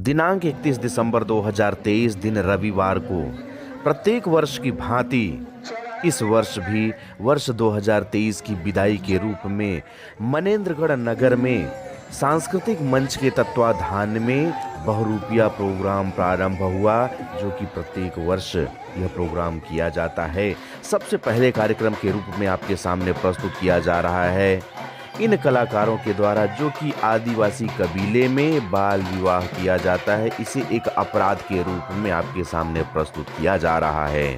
दिनांक 31 दिसंबर 2023 दिन रविवार को प्रत्येक वर्ष की भांति इस वर्ष भी वर्ष 2023 की विदाई के रूप में मनेंद्रगढ़ नगर में सांस्कृतिक मंच के तत्वाधान में बहुरूपिया प्रोग्राम प्रारंभ हुआ, जो कि प्रत्येक वर्ष यह प्रोग्राम किया जाता है। सबसे पहले कार्यक्रम के रूप में आपके सामने प्रस्तुत किया जा रहा है इन कलाकारों के द्वारा, जो कि आदिवासी कबीले में बाल विवाह किया जाता है, इसे एक अपराध के रूप में आपके सामने प्रस्तुत किया जा रहा है।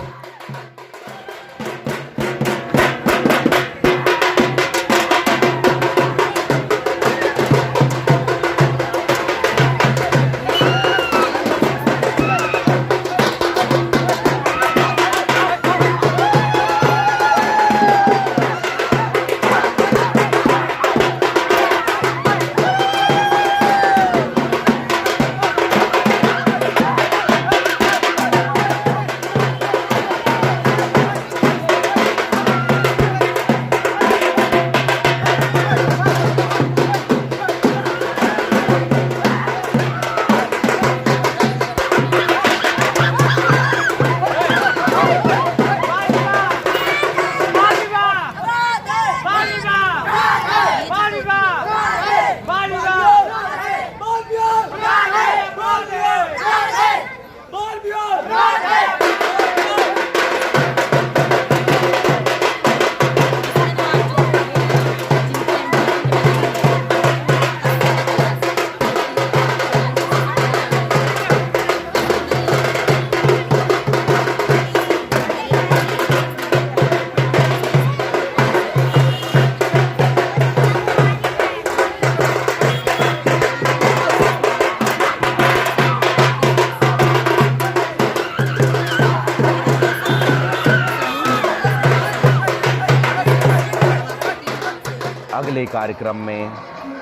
अगले कार्यक्रम में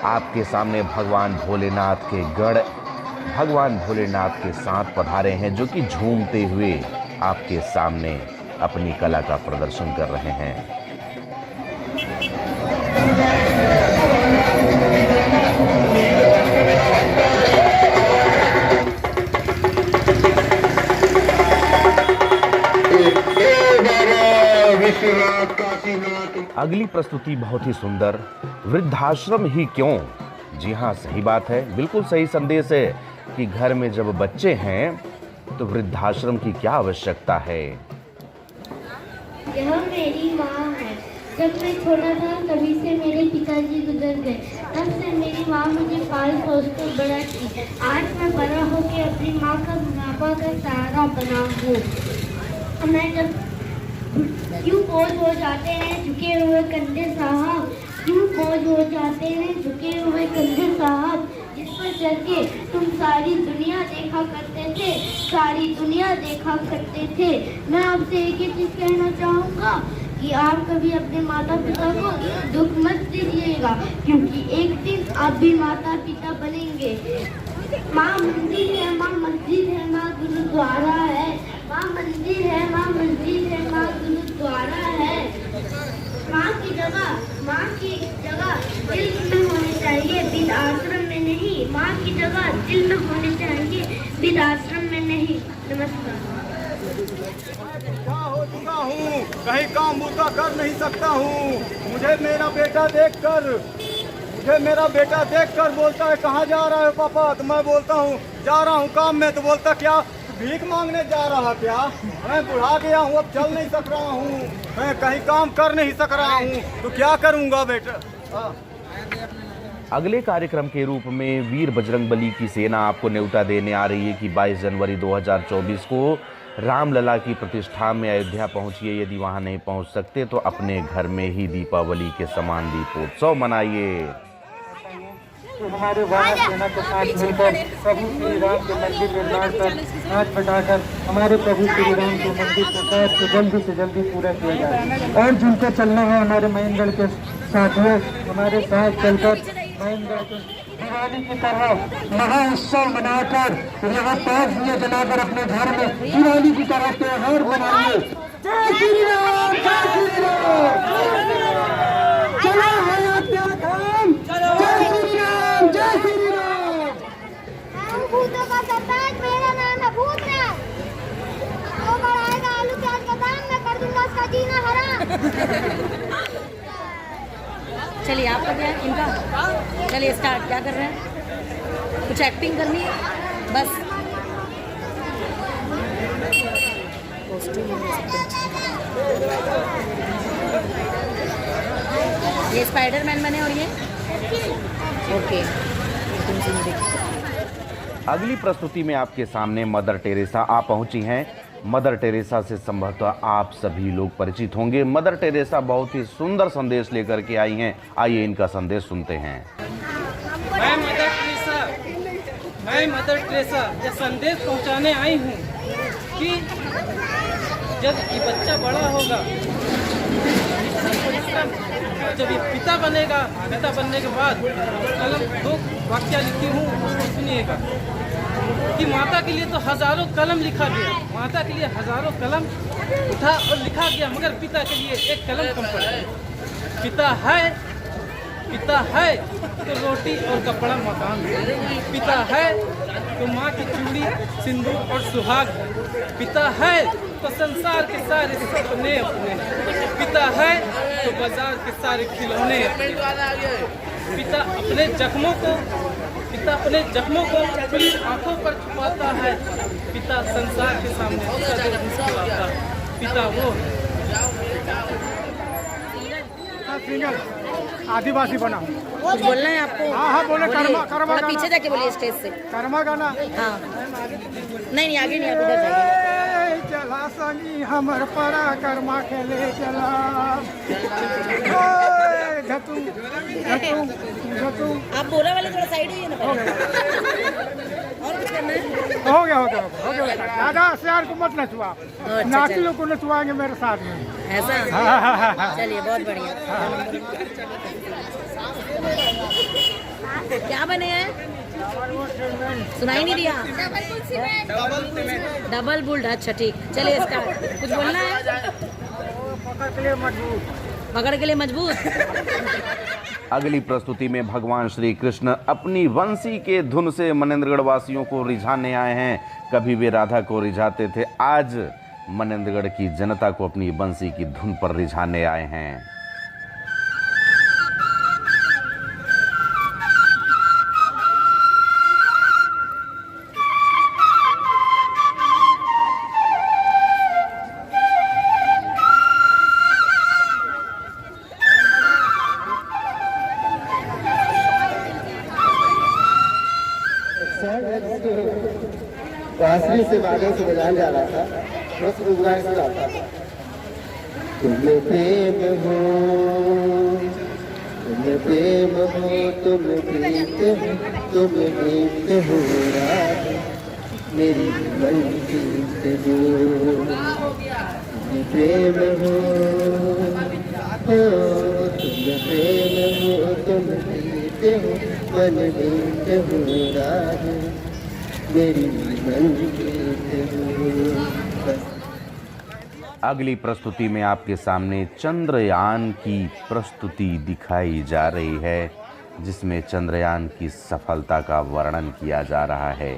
आपके सामने भगवान भोलेनाथ के गढ़ भगवान भोलेनाथ के साथ पधारे हैं, जो कि झूमते हुए आपके सामने अपनी कला का प्रदर्शन कर रहे हैं। अगली प्रस्तुति बहुत ही सुंदर, वृद्धाश्रम ही क्यों। जी हाँ, सही बात है, बिल्कुल सही संदेश है कि घर में जब बच्चे हैं तो वृद्धाश्रम की क्या आवश्यकता है। यह मेरी माँ है। जब मैं छोटा था तभी से मेरे पिताजी गुजर गए, तब से मेरी माँ मुझे पाल पोस कर बड़ा की। आज मैं बड़ा होकर अपनी माँ का बुढ़ापा का सहारा बना हूँ। मैं जब क्यों बोझ हो जाते हैं झुके हुए कंधे साहब, क्यों बोझ हो जाते हैं झुके हुए कंधे साहब, जिस पर चल के तुम सारी दुनिया देखा करते थे, सारी दुनिया देखा करते थे। मैं आपसे एक ही चीज कहना चाहूँगा कि आप कभी अपने माता पिता को दुख मत दीजिएगा, क्योंकि एक दिन आप भी माता पिता बनेंगे। माँ मंदिर है, माँ मस्जिद है, माँ गुरुद्वारा है। माँ मंदिर है, माँ मस्जिद है, माँ गुरुद्वारा है। माँ की जगह दिल में होनी चाहिए, विद आश्रम में नहीं। माँ की जगह दिल में होनी चाहिए, विद आश्रम में नहीं। नमस्कार। हो चुका हूँ, कहीं काम मुद्दा कर नहीं सकता हूँ। मुझे मेरा बेटा देखकर बोलता है कहाँ जा रहा है पापा, तो मैं बोलता हूँ जा रहा हूँ काम में। तो बोलता क्या भीख मांगने जा रहा क्या? मैं बुढ़ा गया हूँ, अब चल नहीं सक रहा हूँ, मैं कहीं काम कर नहीं सक रहा हूँ, तो क्या करूँगा बेटा। अगले कार्यक्रम के रूप में वीर बजरंगबली की सेना आपको न्योता देने आ रही है कि 22 जनवरी 2024 को रामलला की प्रतिष्ठा में अयोध्या पहुंचिए। यदि वहां नहीं पहुंच सकते तो अपने घर में ही दीपावली के समान दीपोत्सव मनाइए। हमारे वानर सेना के साथ मिलकर प्रभु श्री राम के मंदिर निर्माण पर हाथ बढ़ाकर हमारे प्रभु श्री राम के मंदिर को जल्दी से जल्दी पूरा किया जाए। और जिनको चलना है हमारे महेंद्रगढ़ के साथियों, हमारे साथ चलकर महेंद्रगढ़ के दिवाली की तरह महाउत्सव मनाकर यहाँ 5 दिए जलाकर अपने घर में दिवाली की तरह त्योहार मनाइए। जय श्री राम, जय श्री राम। चलो हयात राम, जय श्री राम, जय श्री राम। चलिए आपका क्या है? इनका चलिए स्टार्ट। क्या कर रहे हैं? कुछ एक्टिंग करनी है बस। ये स्पाइडरमैन बने और ये ओके। अगली प्रस्तुति में आपके सामने मदर टेरेसा आ पहुंची हैं। मदर टेरेसा से संभवतः आप सभी लोग परिचित होंगे। मदर टेरेसा बहुत ही सुंदर संदेश लेकर के आई हैं। आइए इनका संदेश सुनते हैं। मैं मदर टेरेसा यह संदेश पहुंचाने आई हूँ कि जब ये बच्चा बड़ा होगा, जब ये पिता बनेगा, पिता बनने के बाद कलम 2 वाक्य लिखी हूँ, उसको सुनिएगा कि माता के लिए तो हजारों कलम लिखा गया, माता के लिए हजारों कलम उठा और लिखा गया, मगर पिता के लिए एक कलम कम पड़ा। पिता है तो रोटी और कपड़ा मकान, पिता है तो माँ की चूड़ी सिंदूर और सुहाग, पिता है तो संसार के सारे सपने अपने, पिता है तो बाजार के सारे खिलौने, पिता अपने जख्मों को अपनी आंखों पर छुपाता है, पिता संसार के सामने सदैव मुस्कुराता, पिता वो आदिवासी बना हूँ। कुछ बोलना है आपको? हाँ बोले। कर्मा थोड़ा पीछे जाके बोलिए स्टेज से। कर्मा गाना। हाँ नहीं आगे नहीं, आप इधर जाइए। चला संगी हमर परा कर्मा खेले चला। झतू आप बोला वाले थोड़ा साइड होइए ना। और कुछ करना है? हो गया। दादा श्यार को मत नचवा, अच्छा, नाची लोग को नचवाएंगे मेरे साथ में। ऐसा? चलिए बहुत बढ़िया। क्या बने हैं? सुनाई नहीं दिया। Double built. अच्छा ठीक, चलिए स्टार्ट। कुछ बोलना है? पकड़ के लिए मजबूत। अगली प्रस्तुति में भगवान श्री कृष्ण अपनी बंसी के धुन से मनेंद्रगढ़ वासियों को रिझाने आए हैं। कभी वे राधा को रिझाते थे, आज मनेंद्रगढ़ की जनता को अपनी बंसी की धुन पर रिझाने आए हैं। बांसुरी से बादल से बजाया जा रहा था, बस गुजरात से आता था। तुम प्रेम हो, तुम प्रेम हो, तुम प्रीत हो, तुम प्रीत हो रात मेरी मन प्रीत हो। तुम प्रेम हो, तुम प्रेम हो, तुम प्रीत हो, मन प्रीत हो रात मेरी मन प्रीत हो। अगली प्रस्तुति में आपके सामने चंद्रयान की प्रस्तुति दिखाई जा रही है, जिसमें चंद्रयान की सफलता का वर्णन किया जा रहा है।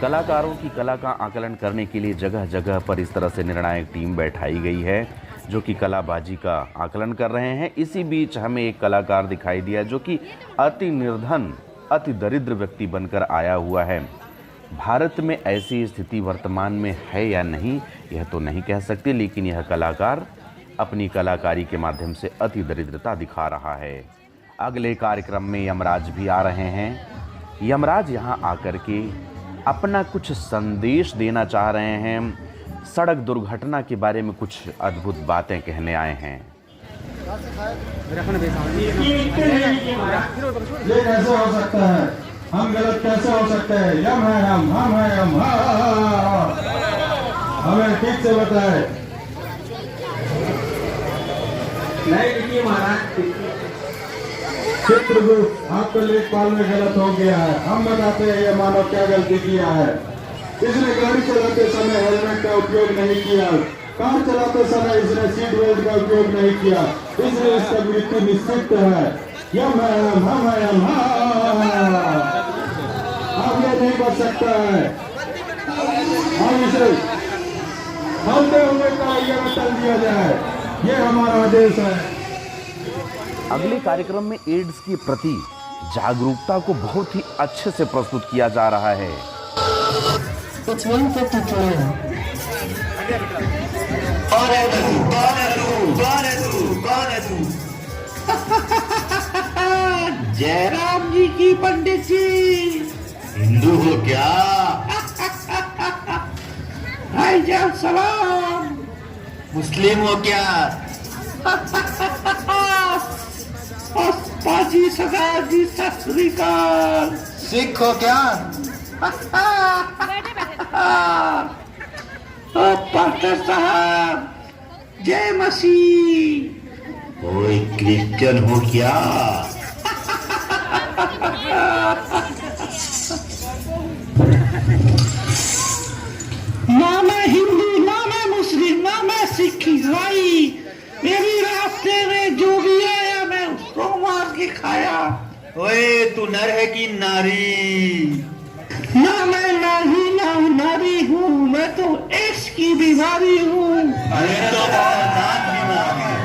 कलाकारों की कला का आकलन करने के लिए जगह जगह पर इस तरह से निर्णायक टीम बैठाई गई है, जो कि कलाबाजी का आकलन कर रहे हैं। इसी बीच हमें एक कलाकार दिखाई दिया जो कि अति निर्धन, अति दरिद्र व्यक्ति बनकर आया हुआ है। भारत में ऐसी स्थिति वर्तमान में है या नहीं, यह तो नहीं कह सकते, लेकिन यह कलाकार अपनी कलाकारी के माध्यम से अति दरिद्रता दिखा रहा है। अगले कार्यक्रम में यमराज भी आ रहे हैं। यमराज यहाँ आकर के अपना कुछ संदेश देना चाह रहे हैं। सड़क दुर्घटना के बारे में कुछ अद्भुत बातें कहने आए हैं। ये कैसे हो सकता है? हम गलत कैसे हो सकते हैं? यम है हम है हम। हमें ठीक से बताए। नहीं लिखिए महाराज। चित्रगुप्त, आपका लेखपाल में गलत हो गया है। हम बताते हैं ये मानव क्या गलती किया है। इसने गाड़ी चलाते समय हेलमेट का उपयोग नहीं किया, कार चलाते समय इसने सीट बेल्ट का उपयोग नहीं किया, इसलिए इसका मृत्यु निश्चित है। यम है यम, हम है यम, अब ये नहीं बच सकता है। हम इसे मरते हुए कार्य में टल दिया जाए, ये हमारा आदेश है। अगले कार्यक्रम में एड्स के प्रति जागरूकता को बहुत ही अच्छे से प्रस्तुत किया जा रहा है। It's 1:52. जयराम जी की पंडित जी, हिंदू हो क्या? भाईजान सलाम। मुस्लिम हो क्या? पाजी सरदार जी सत श्री अकाल। सिख हो क्या? पास्टर साहब जय मसीह। कोई क्रिश्चियन हो क्या? ना मैं हिंदू, ना मैं मुस्लिम, ना मैं सिख ईसाई। मेरी रास्ते में जो भी आया मैं उसको मार के खाया। ओए तू नर है कि नारी? ना मैं नारी ना नारी हूँ, मैं तो एड्स की बीमारी हूँ। अरे तो खतरनाक बीमारी है।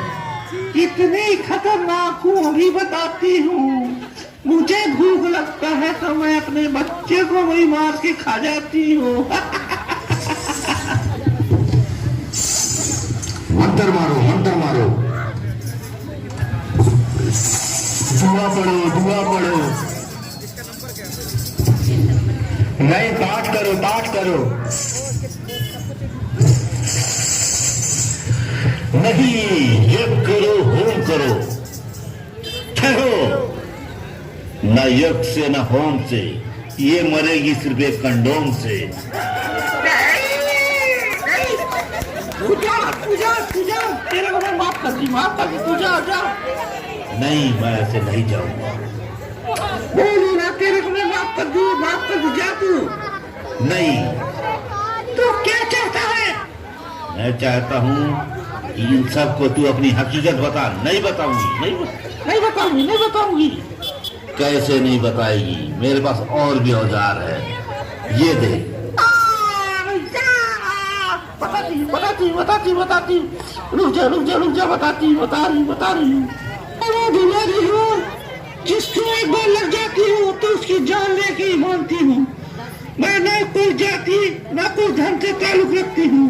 इतनी खतरनाक हूँ अभी बताती हूँ। मुझे भूख लगता है तो मैं अपने बच्चे को वही मार के खा जाती हूँ। मंत्र मारो, मंत्र मारो, दुआ पढ़ो, दुआ पढ़ो। नहीं, पाठ करो, पाठ करो। नहीं, यज्ञ करो, होम करो। ठहरो, न यज्ञ से न होम से, ये मरेगी सिर्फ एक कंडोम से। पूजा, तेरे को मैं माफ कर दी, माफ कर दी। पूजा, नहीं, मैं ऐसे नहीं जाऊंगा। बोलो ना, तेरे को मैं माफ कर दी, माफ कर दी, जा तू। नहीं। तो क्या चाहता है? मैं चाहता हूँ कि इन सबको तू अपनी हकीकत बता। नहीं बताऊंगी, नहीं बताऊंगी। कैसे नहीं बताएगी? मेरे पास और भी औजार है, ये दे। बताती। रुक जा, बता रही हूँ। बीमारी हूँ जिसको एक बार लग जाती हूँ तो उसकी जान लेके ही मानती हूँ। मैं न कोई जाति न कोई धर्म से ताल्लुक रखती हूँ।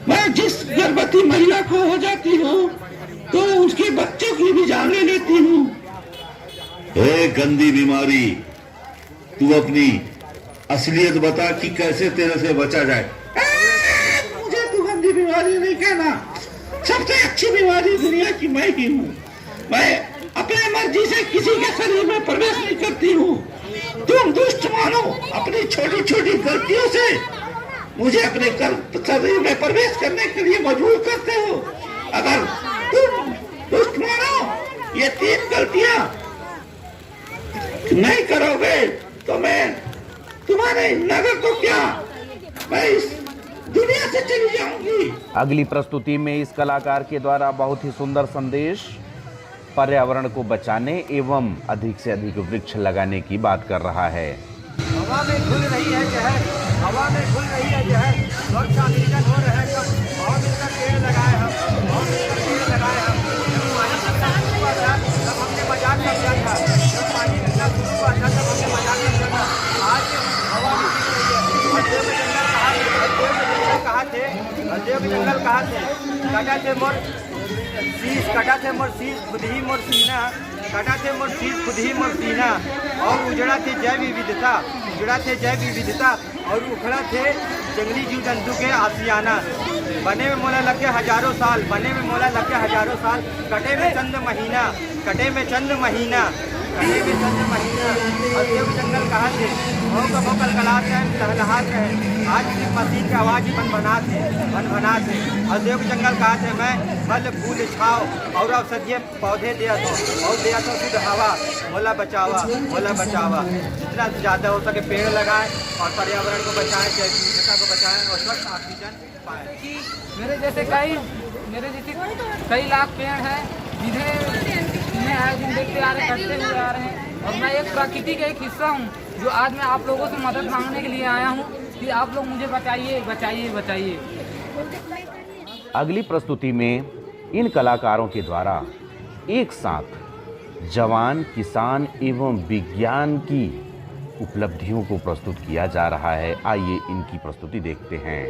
मैं जिस गर्भवती महिला को हो जाती हूँ तो उसके बच्चों की भी जान ले लेती हूँ। ए गंदी बीमारी, तू अपनी असलियत बता कि कैसे तेरे से बचा जाए। मुझे तू गंदी बीमारी नहीं कहना। सबसे अच्छी बीमारी दुनिया की मैं ही हूँ। मैं अपने मर्जी से किसी के शरीर में प्रवेश नहीं करती हूँ। तुम दुष्ट मानो अपनी छोटी छोटी गलतियों से मुझे अपने शरीर में प्रवेश करने के लिए मजबूर करते हो। अगर तुम दुष्ट मानो ये 3 गलतियां नहीं करोगे तो मैं तुम्हारे नगर को क्या, मैं इस दुनिया से चली जाऊंगी। अगली प्रस्तुति में इस कलाकार के द्वारा बहुत ही सुंदर संदेश पर्यावरण को बचाने एवं अधिक से अधिक वृक्ष लगाने की बात कर रहा है। हवा में घुल रही है जहर, हवा में घुल रही है जहर, स्वर्ग का सृजन हो रहा है कब। और मिलकर पेड़ लगाए हम, और मिलकर पेड़ लगाए हम। जब पानी गिरना शुरू हुआ था तब हमने मजाक कर दिया था। जब पानी गिरना शुरू हुआ था तब हमने मजाक कर दिया था। आज हवा में गिर रही है। हरदेव के जंगल कहा थे, हरदेव के जंगल कहा थे, काटा थे मोर शीश, काटा थे मोर शीश खुद ही मोर सीना, काटा थे मोर शीश खुद ही मोर सीना। और उजड़ा थे जैव विविधता, उजड़ा थे जैव विविधता, और उखड़ा थे जंगली जीव जंतु के आशियाना। बने में मोला लग गया हजारों साल, बने में मोला लग गया हजारों साल। कटे में चंद महीना, कटे में चंद महीना, कटे में चंद महीना। हरदेव के जंगल कहा थे, भौ कलकलाते हैं, लहलहाते हैं। आज की मशीन की आवाज़ ही बन बना थे। हरदेव के जंगल कहा थे, मैं फल फूल छाव और औषधीय पौधे दिया तो शुद्ध हवा, मोला बचावा। जितना ज़्यादा हो सके पेड़ लगाएं और पर्यावरण पेड़ को बचाएं, जनता को बचाएं और स्वच्छ ऑक्सीजन पाएं। कि मेरे जैसे कई लाख पेड़ हैं जिन्हें आए दिन देखते आ रहे, कटते हुए आ रहे हैं, और मैं एक प्रकृति का एक हिस्सा हूँ जो आज मैं आप लोगों से मदद मांगने के लिए आया हूँ कि आप लोग मुझे बचाइए बचाइए बचाइए। अगली प्रस्तुति में इन कलाकारों के द्वारा एक साथ जवान, किसान एवं विज्ञान की उपलब्धियों को प्रस्तुत किया जा रहा है। आइए इनकी प्रस्तुति देखते हैं।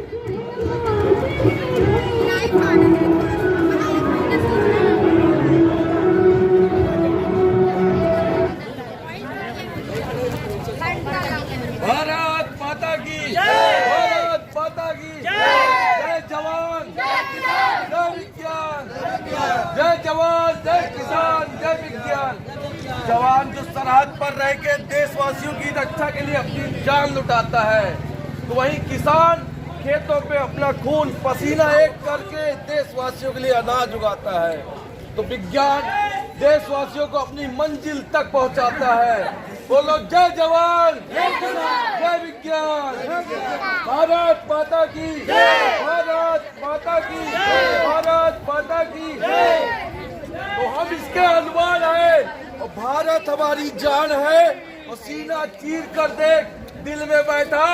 भारत माता की जय, भारत माता की जय जवान, जय किसान, जय विज्ञान, जय जवान, जय किसान, जय विज्ञान। जवान जो सरहद पर रह के देशवासियों की रक्षा के लिए अपनी जान लुटाता है, तो वहीं किसान खेतों पे अपना खून पसीना एक करके देशवासियों के लिए अनाज उगाता है। तो विज्ञान देशवासियों को अपनी मंजिल तक पहुंचाता है। बोलो जय जवान, जय विज्ञान, भारत माता की जय, भारत माता की जय, भारत माता की जय। तो हम इसके अनुमान है और भारत हमारी जान है और सीना चीर कर देख, दिल में बैठा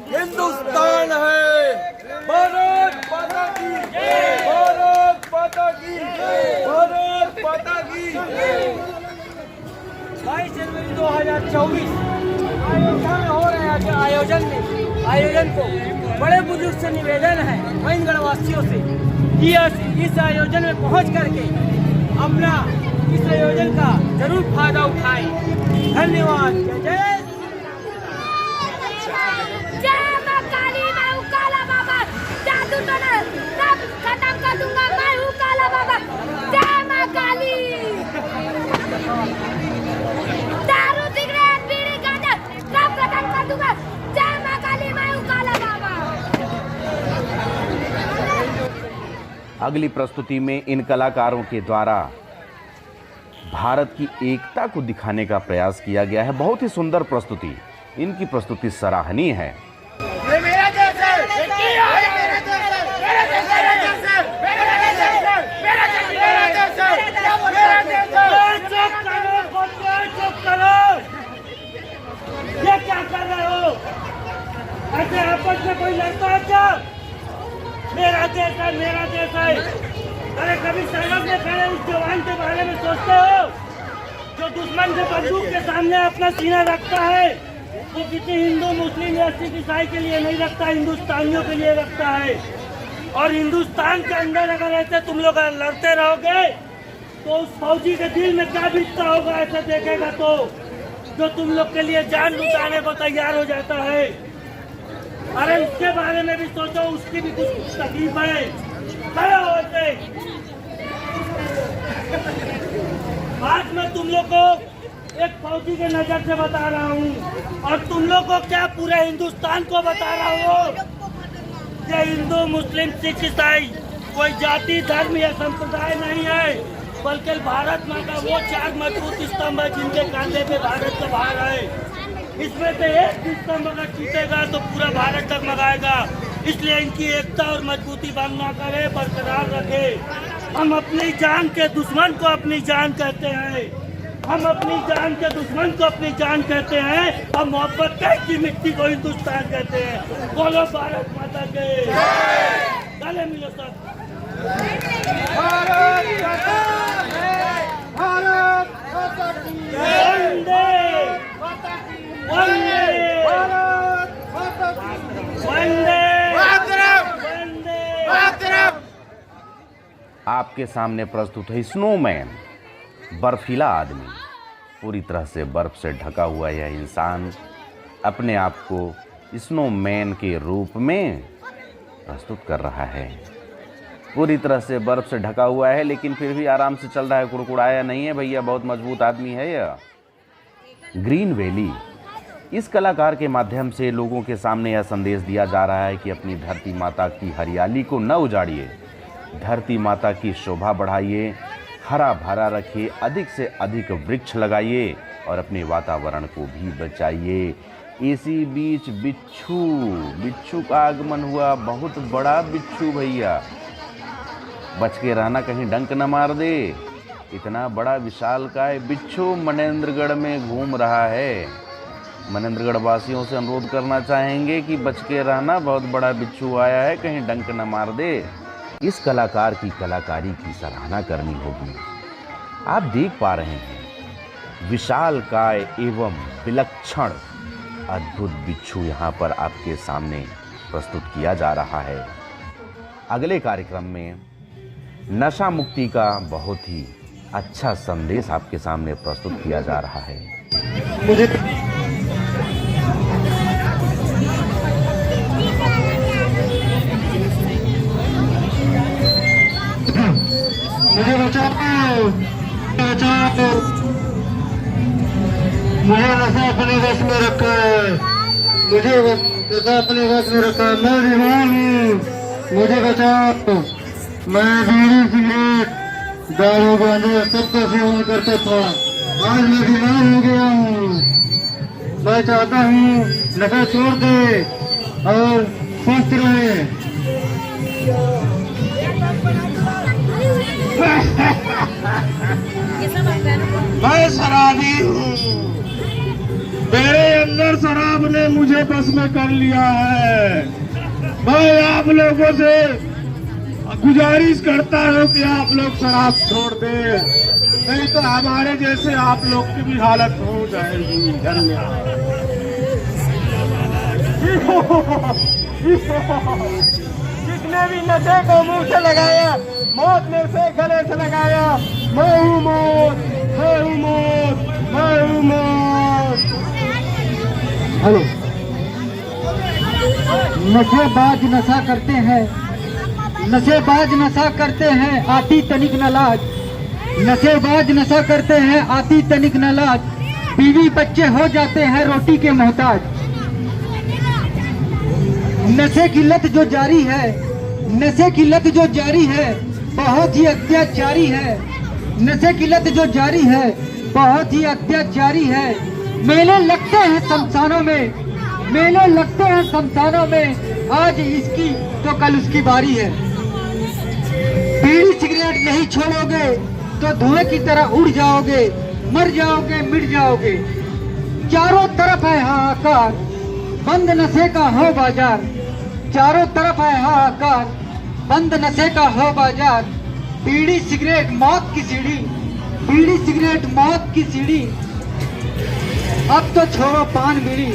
हिंदुस्तान है। भारत माता की जय, भारत माता की जय, भारत माता की जय। 22 जनवरी 2024 आयोजन हो रहे हैं। आयोजन को बड़े बुजुर्ग से निवेदन है, महेंद्रगढ़ वासियों से, कि इस आयोजन में पहुंच करके अपना इस आयोजन का जरूर फायदा उठाएं। धन्यवाद। जय जय मां काली, मैं हूँ काला बाबा, जादू टोना सब खत्म कर दूंगा, मैं हूँ काला बाबा। जय मां काली। दारू, सिगरेट, बीड़ी, गांजा सब खत्म कर दूंगा। जय मां काली, मैं हूँ काला बाबा। अगली प्रस्तुति में इन कलाकारों के द्वारा भारत की एकता को दिखाने का प्रयास किया गया है। बहुत ही सुंदर प्रस्तुति, इनकी प्रस्तुति सराहनीय है। ये मेरा देश है, ये मेरा देश है, मेरा देश है, मेरा देश है, मेरा देश है, मेरा देश है, मेरा देश है, मेरा देश है। चुप करो, चुप करो। ये क्या कर रहे हो? ऐसे आपस में कोई लड़ता है क्या? मेरा देश है, मेरा देश है। अरे कभी सरहद में खड़े उस जवान के बारे में सोचते हो जो दुश्मन के बंदूक के सामने अपना सीना रखता है? वो किसी हिंदू, मुस्लिम या सिख ईसाई के लिए नहीं रखता, हिंदुस्तानियों के लिए रखता है। और हिंदुस्तान के अंदर अगर ऐसे तुम लोग लड़ते रहोगे तो उस फौजी के दिल में क्या बीतता होगा ऐसे देखेगा तो, जो तुम लोग के लिए जान लुटाने को तैयार हो जाता है। अरे उसके बारे में भी सोचो, उसकी भी कुछ तकलीफ है। आज मैं तुम लोग को एक फौजी के नजर से बता रहा हूँ और तुम लोग को क्या पूरे हिंदुस्तान को बता रहा हूँ कि हिंदू, मुस्लिम, सिख, ईसाई कोई जाति, धर्म या संप्रदाय नहीं है, बल्कि भारत माँ का वो 4 मजबूत स्तंभ है जिनके कांधे पे भारत का भार है। इसमें से एक स्तंभ अगर टूटेगा तो पूरा भारत डगमगाएगा। इसलिए इनकी एकता और मजबूती भंग ना करे, बरकरार रखे। हम अपनी जान के दुश्मन को अपनी जान कहते हैं, हम अपनी जान के दुश्मन को अपनी जान कहते हैं, हम मोहब्बत की मिट्टी को हिंदुस्तान कहते हैं। बोलो भारत माता के गले मिलो सब। भारत माता की, भारत माता की, वंदे वंदे, भारत माता की, वंदे आपके सामने प्रस्तुत है स्नोमैन, बर्फीला आदमी। पूरी तरह से बर्फ से ढका हुआ यह इंसान अपने आप को स्नोमैन के रूप में प्रस्तुत कर रहा है। पूरी तरह से बर्फ से ढका हुआ है लेकिन फिर भी आराम से चल रहा है, कुड़कुड़ाया नहीं है भैया, बहुत मजबूत आदमी है यह। ग्रीन वैली, इस कलाकार के माध्यम से लोगों के सामने यह संदेश दिया जा रहा है कि अपनी धरती माता की हरियाली को न उजाड़िए, धरती माता की शोभा बढ़ाइए, हरा भरा रखिए, अधिक से अधिक वृक्ष लगाइए और अपने वातावरण को भी बचाइए। इसी बीच बिच्छू का आगमन हुआ। बहुत बड़ा बिच्छू भैया, बच के रहना कहीं डंक न मार दे। इतना बड़ा विशालकाय बिच्छू मनेंद्रगढ़ में घूम रहा है। मनेंद्रगढ़ वासियों से अनुरोध करना चाहेंगे कि बच के रहना, बहुत बड़ा बिच्छू आया है, कहीं डंक न मार दे। इस कलाकार की कलाकारी की सराहना करनी होगी। आप देख पा रहे हैं विशालकाय एवं विलक्षण अद्भुत बिच्छू यहाँ पर आपके सामने प्रस्तुत किया जा रहा है। अगले कार्यक्रम में नशा मुक्ति का बहुत ही अच्छा संदेश आपके सामने प्रस्तुत किया जा रहा है। मुझे बचाओ, मुझे नशा अपने वश में रखा है, मुझे नशा अपने वश में रखा है। मैं बीमार हूँ, मुझे बचाओ। मैं बीड़ी सिगरेट दारू गांजा सबका सेवन करता था, आज मैं बीमार हो गया हूँ। मैं चाहता हूँ नशा छोड़ दे और स्वस्थ रहे। मैं शराबी हूँ, मेरे अंदर शराब ने मुझे बस में कर लिया है। मैं आप लोगों से गुजारिश करता हूँ कि आप लोग शराब छोड़ दे, नहीं तो हमारे जैसे आप लोग की भी हालत हो जाएगी। धन्यवाद। जिसने भी नशे को मुंह से लगाया, मौत ने से गले से लगाया। मैं हूँ मौत, मैं हूँ मौत, मैं हूँ मौत। हेलो, नशेबाज नशा करते हैं, नशेबाज नशा करते हैं, आती तनिक न लाज। नशेबाज नशा करते हैं, आती तनिक न लाज। बीवी बच्चे हो जाते हैं रोटी के मोहताज। नशे की लत जो जारी है, नशे की लत जो जारी है, बहुत ही अत्याचारी है। नशे की लत जो जारी है, बहुत ही अत्याचारी है। मेले लगते हैं शमशानों में, मेले लगते हैं शमशानों में। आज इसकी तो कल उसकी बारी है। बीड़ी सिगरेट नहीं छोड़ोगे तो धुएं की तरह उड़ जाओगे, मर जाओगे, मिट जाओगे। चारों तरफ है हाहाकार, बंद नशे का हो बाजार। चारों तरफ है हाहाकार, बंद नशे का हो बाजार। बीड़ी सिगरेट मौत की सीढ़ी, बीड़ी सिगरेट मौत की सीढ़ी। अब तो छोड़ो पान बीड़ी,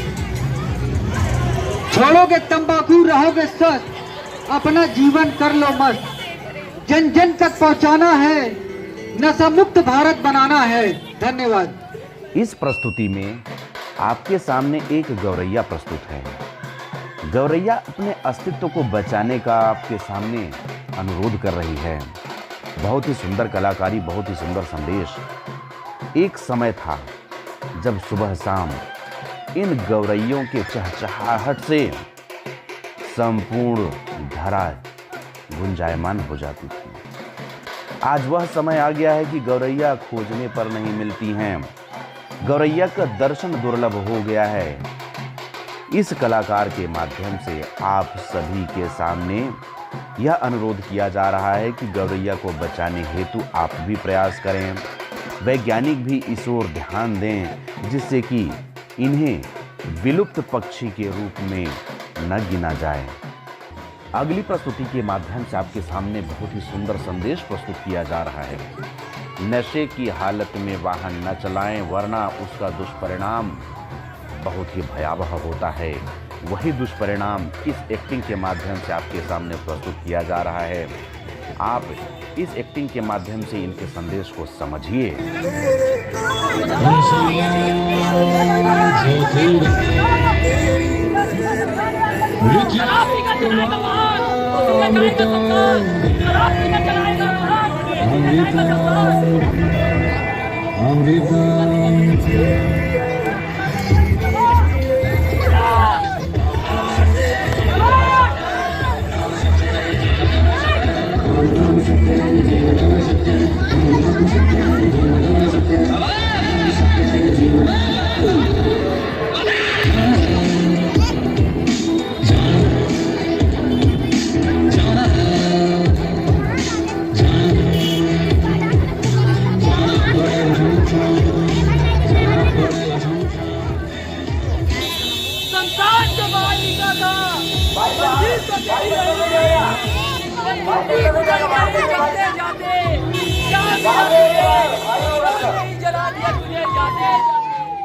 छोड़ोगे तंबाकू रहोगे स्वस्थ। अपना जीवन कर लो मस्त, जन जन तक पहुंचाना है, नशा मुक्त भारत बनाना है। धन्यवाद। इस प्रस्तुति में आपके सामने एक गौरैया प्रस्तुत है। गौरैया अपने अस्तित्व को बचाने का आपके सामने अनुरोध कर रही है। बहुत ही सुंदर कलाकारी, बहुत ही सुंदर संदेश। एक समय था जब सुबह शाम इन गौरैयों के चहचहाहट से संपूर्ण धरा गुंजायमान हो जाती थी। आज वह समय आ गया है कि गौरैया खोजने पर नहीं मिलती हैं। गौरैया का दर्शन दुर्लभ हो गया है। इस कलाकार के माध्यम से आप सभी के सामने यह अनुरोध किया जा रहा है कि गौरैया को बचाने हेतु आप भी प्रयास करें, वैज्ञानिक भी इस ओर ध्यान दें, जिससे कि इन्हें विलुप्त पक्षी के रूप में न गिना जाए। अगली प्रस्तुति के माध्यम से आपके सामने बहुत ही सुंदर संदेश प्रस्तुत किया जा रहा है। नशे की हालत में वाहन न चलाएं, वरना उसका दुष्परिणाम बहुत ही भयावह होता है। वही दुष्परिणाम इस एक्टिंग के माध्यम से आपके सामने प्रस्तुत किया जा रहा है। आप इस एक्टिंग के माध्यम से इनके संदेश को समझिए।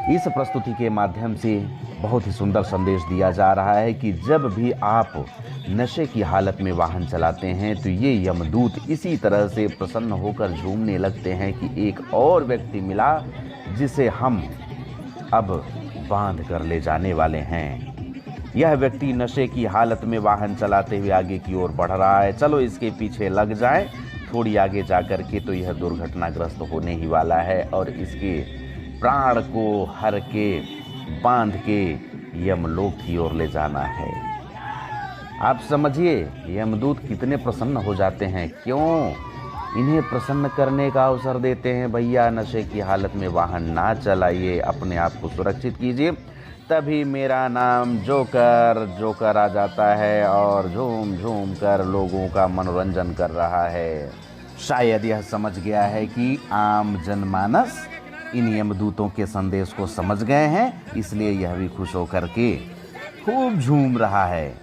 इस प्रस्तुति के माध्यम से बहुत ही सुंदर संदेश दिया जा रहा है कि जब भी आप नशे की हालत में वाहन चलाते हैं तो ये यमदूत इसी तरह से प्रसन्न होकर झूमने लगते हैं कि एक और व्यक्ति मिला जिसे हम अब बांध कर ले जाने वाले हैं। यह व्यक्ति नशे की हालत में वाहन चलाते हुए आगे की ओर बढ़ रहा है। चलो इसके पीछे लग जाएं। थोड़ी आगे जाकर के तो यह दुर्घटनाग्रस्त होने ही वाला है और इसके प्राण को हर के बांध के यमलोक की ओर ले जाना है। आप समझिए यमदूत कितने प्रसन्न हो जाते हैं। क्यों? इन्हें प्रसन्न करने का अवसर देते हैं। भैया नशे की हालत में वाहन ना चलाइए, अपने आप को सुरक्षित कीजिए। तभी मेरा नाम जोकर आ जाता है और झूम झूम कर लोगों का मनोरंजन कर रहा है। शायद यह समझ गया है कि आम जनमानस इन यमदूतों के संदेश को समझ गए हैं, इसलिए यह भी खुश होकर के खूब झूम रहा है।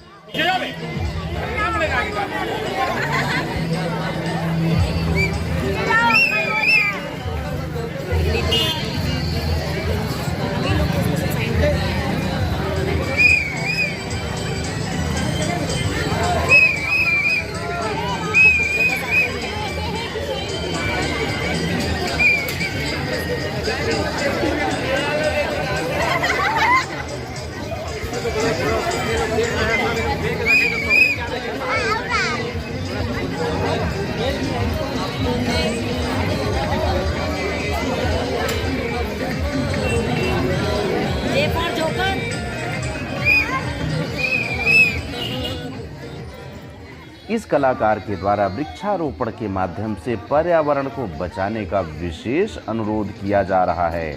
इस कलाकार के द्वारा वृक्षारोपण के माध्यम से पर्यावरण को बचाने का विशेष अनुरोध किया जा रहा है।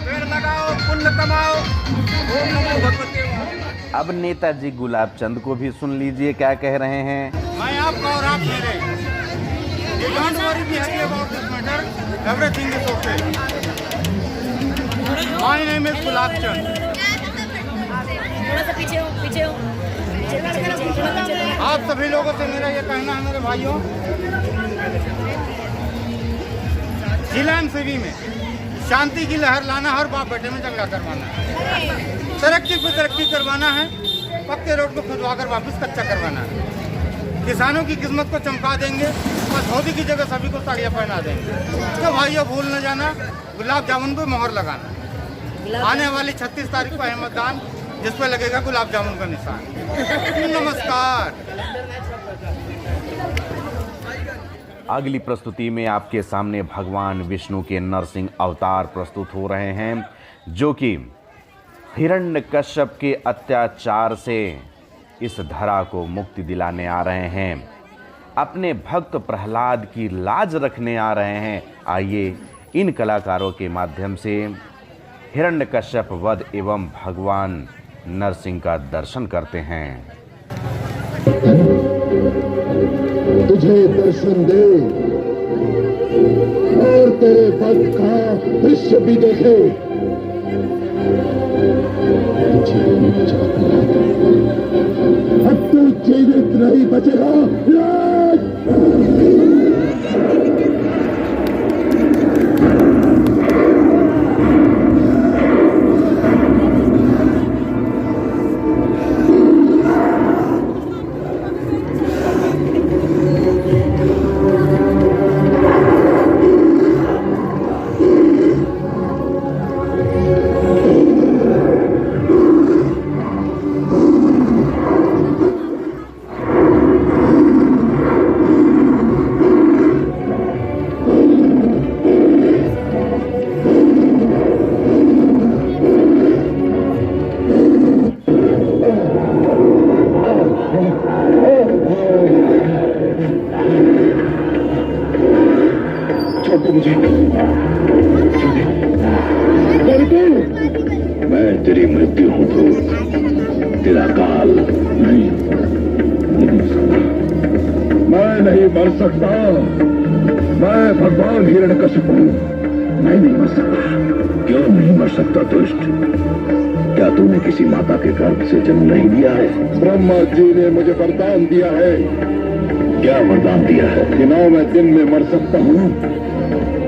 पेड़ लगाओ, पुण्य कमाओ। ओम नमो भगवते। अब नेताजी गुलाब चंद को भी सुन लीजिए क्या कह रहे हैं। मैं आपका और आप मेरे। Don't worry be happy about this matter. Everything is okay. My name is Gulab Chand. थोड़ा सा पीछे हो। आप सभी लोगों से मेरा ये कहना है मेरे भाइयों, जिला एमसीबी में शांति की लहर लाना, हर बाप बेटे में दंगा करवाना है, तरक्की पे तरक्की करवाना है, पक्के रोड को खुदवाकर वापस कच्चा करवाना है, किसानों की किस्मत को चमका देंगे और धोती की जगह सभी को साड़ियाँ पहना देंगे। तो भाइयों भूल न जाना, गुलाब जामुन पे मोहर लगाना। आने वाली 36 तारीख को है मतदान, जिस पर लगेगा गुलाब जामुन का निशान। नमस्कार। अगली प्रस्तुति में आपके सामने भगवान विष्णु के नरसिंह अवतार प्रस्तुत हो रहे हैं, जो कि हिरण्यकश्यप के अत्याचार से इस धरा को मुक्ति दिलाने आ रहे हैं, अपने भक्त प्रहलाद की लाज रखने आ रहे हैं। आइए इन कलाकारों के माध्यम से हिरण्यकश्यप वध एवं भगवान नरसिंह का दर्शन करते हैं। तुझे दर्शन दे और तेरे वध का दृश्य भी देखे। अब तू जीवित नहीं बचेगा। मैं तेरी मृत्यु हूं तो तेरा काल नहीं। मैं नहीं मर सकता। मैं भगवान हिरण्यकश्यप हूं। मैं नहीं मर सकता। क्यों नहीं मर सकता दुष्ट? क्या तूने किसी माता के गर्भ से जन्म नहीं लिया है? ब्रह्मा जी ने मुझे वरदान दिया है। क्या वरदान दिया है? दिनों में दिन में मर सकता हूँ,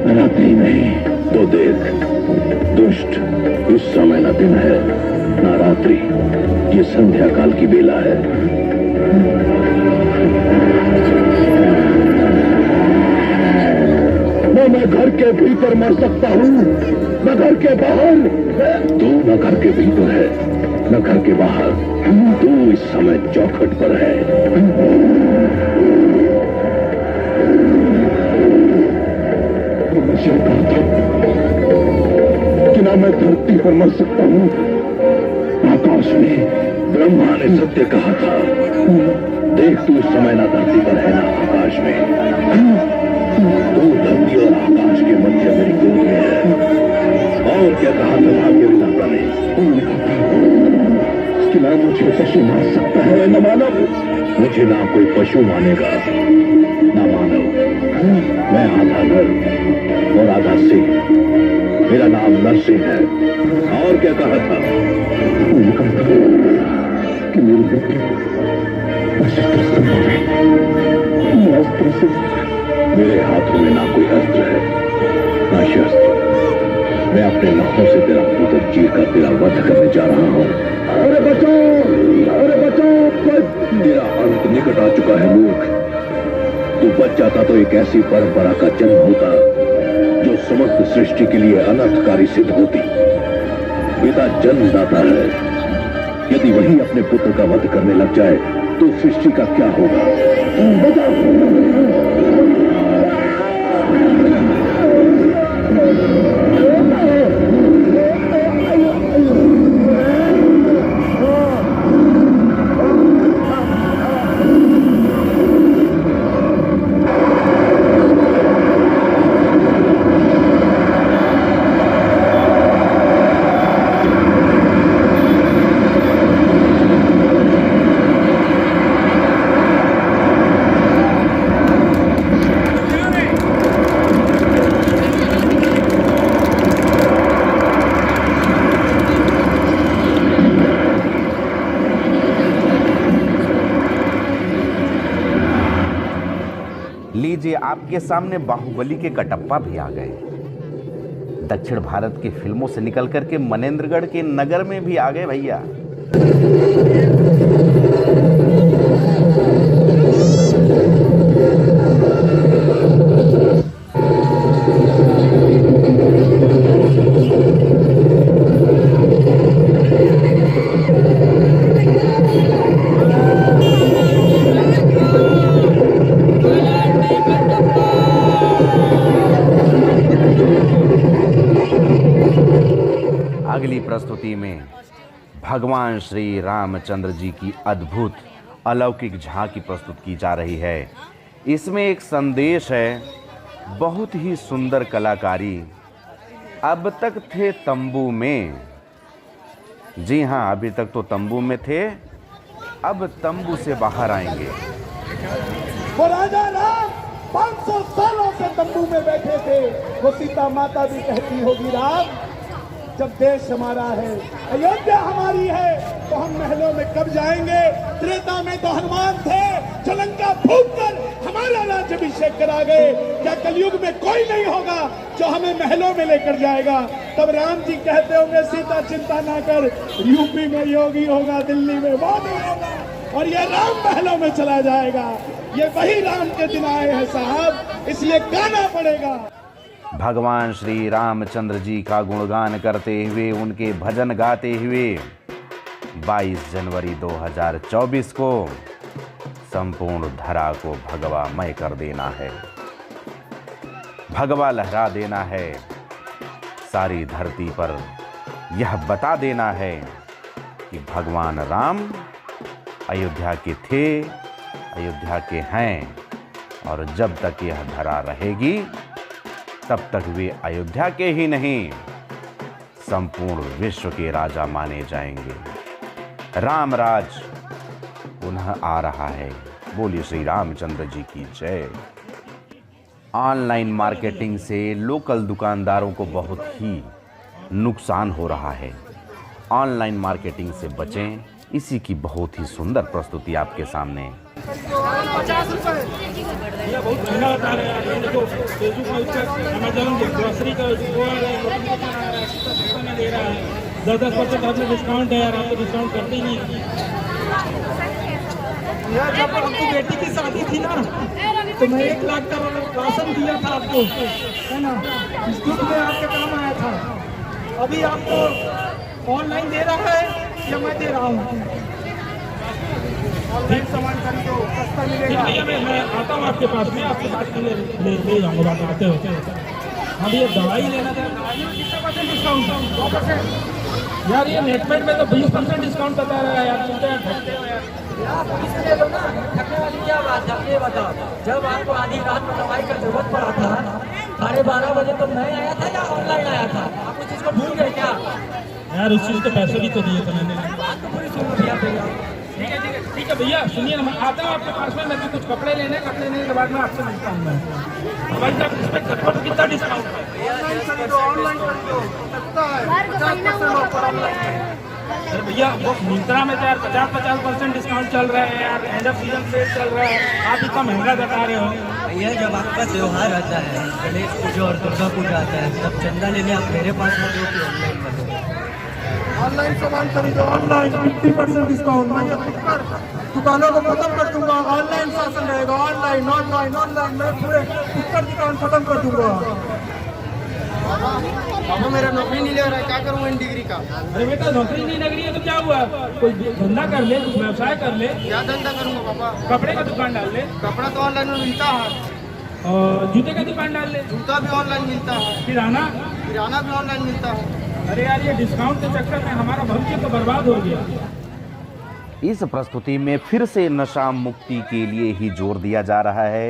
रात ही नहीं। तो देख दुष्ट, इस समय न दिन है न रात्रि, ये संध्या काल की बेला है। न मैं घर के भीतर मर सकता हूँ न घर के बाहर। तू न घर के भीतर है न घर के बाहर, तू इस समय चौखट पर है। मुझे कहा था कि ना मैं धरती पर मर सकता हूँ, आकाश में। ब्रह्मा ने सत्य कहा था। देख तू इस समय ना धरती पर है ना आकाश में, तू धरती और आकाश के मध्य मेरी गोद में है। और क्या कहा था भाग्य विधाता ने? कि ना मुझे पशु मान सकता है न मानव। मुझे ना कोई पशु मानेगा ना मानव। मैं आधा नर और आधा सिंह, मेरा नाम नरसिंह है। और क्या कहा था? कि मेरे हाथों में ना कोई अस्त्र है ना शस्त्र। मैं अपने नखों से तेरा पुत्र चीर कर तेरा वध करने जा रहा हूँ। अरे बचाओ, तेरा अंत निकट आ चुका है मूर्ख। तू बच जाता तो एक ऐसी परंपरा का जन्म होता जो समस्त सृष्टि के लिए अनर्थकारी सिद्ध होती। पिता जन्मदाता है, यदि वही अपने पुत्र का वध करने लग जाए तो सृष्टि का क्या होगा? लीजिए, आपके सामने बाहुबली के कटप्पा भी आ गए। दक्षिण भारत की फिल्मों से निकल करके मनेंद्रगढ़ के नगर में भी आ गए भैया। अगली प्रस्तुति में भगवान श्री रामचंद्र जी की अद्भुत अलौकिक झांकी प्रस्तुत की जा रही है। इसमें एक संदेश है, बहुत ही सुंदर कलाकारी। अब तक थे तंबू में, जी हाँ, अभी तक तो तंबू में थे, अब तंबू से बाहर आएंगे। वो राजा राम 500 सालों से तंबू में बैठे थे। वो सीता माता भी कहती होगी, राम जब देश हमारा है, अयोध्या हमारी है, तो हम महलों में कब जाएंगे? त्रेता में तो हनुमान थे, जो लंका फूंक कर हमारा राज्याभिषेक करा गए। क्या कलयुग में कोई नहीं होगा जो हमें महलों में लेकर जाएगा? तब राम जी कहते होंगे, सीता चिंता ना कर, यूपी में योगी होगा, दिल्ली में मोदी होगा, और ये राम महलों में चला जाएगा। ये वही राम के दिन आए हैं साहब, इसलिए गाना पड़ेगा। भगवान श्री रामचंद्र जी का गुणगान करते हुए, उनके भजन गाते हुए 22 जनवरी 2024 को संपूर्ण धरा को भगवामय कर देना है, भगवा लहरा देना है। सारी धरती पर यह बता देना है कि भगवान राम अयोध्या के थे, अयोध्या के हैं, और जब तक यह धरा रहेगी तब तक वे अयोध्या के ही नहीं, संपूर्ण विश्व के राजा माने जाएंगे। राम राज पुनः आ रहा है। बोलिए श्री रामचंद्र जी की जय। ऑनलाइन मार्केटिंग से लोकल दुकानदारों को बहुत ही नुकसान हो रहा है। ऑनलाइन मार्केटिंग से बचें, इसी की बहुत ही सुंदर प्रस्तुति आपके सामने। 50 रुपए भैया बहुत महंगा बता रहे हैं। ये देखो फेसबुक में उसका अमेजोन ग्रोसरी का वो में दे रहा है 10% आपने डिस्काउंट है यार, आप तो डिस्काउंट करते ही नहीं यार। जब आपकी बेटी की शादी थी ना तो मैं 1 लाख का राशन दिया था आपको, है ना, इस दुख में आपके काम आया था। अभी आपको ऑनलाइन दे रहा है या मैं दे रहा हूँ? ऑनलाइन सामान खरीदो, सस्ता मिलेगा। भैया मैं आता हूँ आपके पास में, आपके पास में ले जाऊँगा बात आते होते। हाँ भैया दवाई लेना था, दवाई में कितना % डिस्काउंट? 2%। यार ये नेटमेट में तो 20% डिस्काउंट बता रहा है यार, चिंता है इसलिए तो ना थकने वाली क्या बात है, ये बताओ। जब आपको आधी रात में दवाई का जरूरत पड़ा था 12:30 बजे तो मैं आया था या ऑनलाइन आया था? आप उस चीज को भूल गए क्या? यार उस चीज के पैसे भी तो दिए थे मैंने। बात तो पूरी सुन लिया भैया। ठीक है भैया सुनिए ना, मैं आता हूँ आपके पास में, मेरे को कुछ कपड़े लेने के बाद में आपसे मिलता हूँ मैं। भाई साहब एक्सपेक्ट करता हूँ कितना डिस्काउंट है? ऑनलाइन खरीदो, सस्ता है, 50% ऑफर ऑनलाइन है। अरे भैया वो मिंत्रा में तो यार 50% डिस्काउंट चल रहा है यार, एंड ऑफ सीजन सेल चल रहा है, आप इतना महंगा बता रहे हो। भैया जब आपका त्योहार आता है, गणेश पूजा और दुर्गा पूजा आता है, तब चंदा लेने आप मेरे पास में दो कि ऑनलाइन कर दो? ऑनलाइन सामान खरीदो, ऑनलाइन 50% डिस्काउंट। दुकानों को खत्म कर दूंगा, ऑनलाइन शासन रहेगा। ऑनलाइन ऑनलाइन ऑनलाइन मैं पूरे दुकान खत्म कर दूंगा। बाबा मेरा नौकरी नहीं ले रहा है, क्या करूँ इन डिग्री का? अरे बेटा नौकरी नहीं लग रही है तो क्या हुआ, कोई धंधा कर ले, कुछ व्यवसाय कर ले। क्या धंधा करूँगा बाबा? कपड़े का दुकान डाल ले। कपड़ा तो ऑनलाइन में मिलता है, और जूते का दुकान डाल ले। जूता भी ऑनलाइन मिलता है, किराना भी ऑनलाइन मिलता है। अरे यार ये डिस्काउंट के चक्कर में हमारा भविष्य तो बर्बाद हो गया। इस प्रस्तुति में फिर से नशा मुक्ति के लिए ही जोर दिया जा रहा है।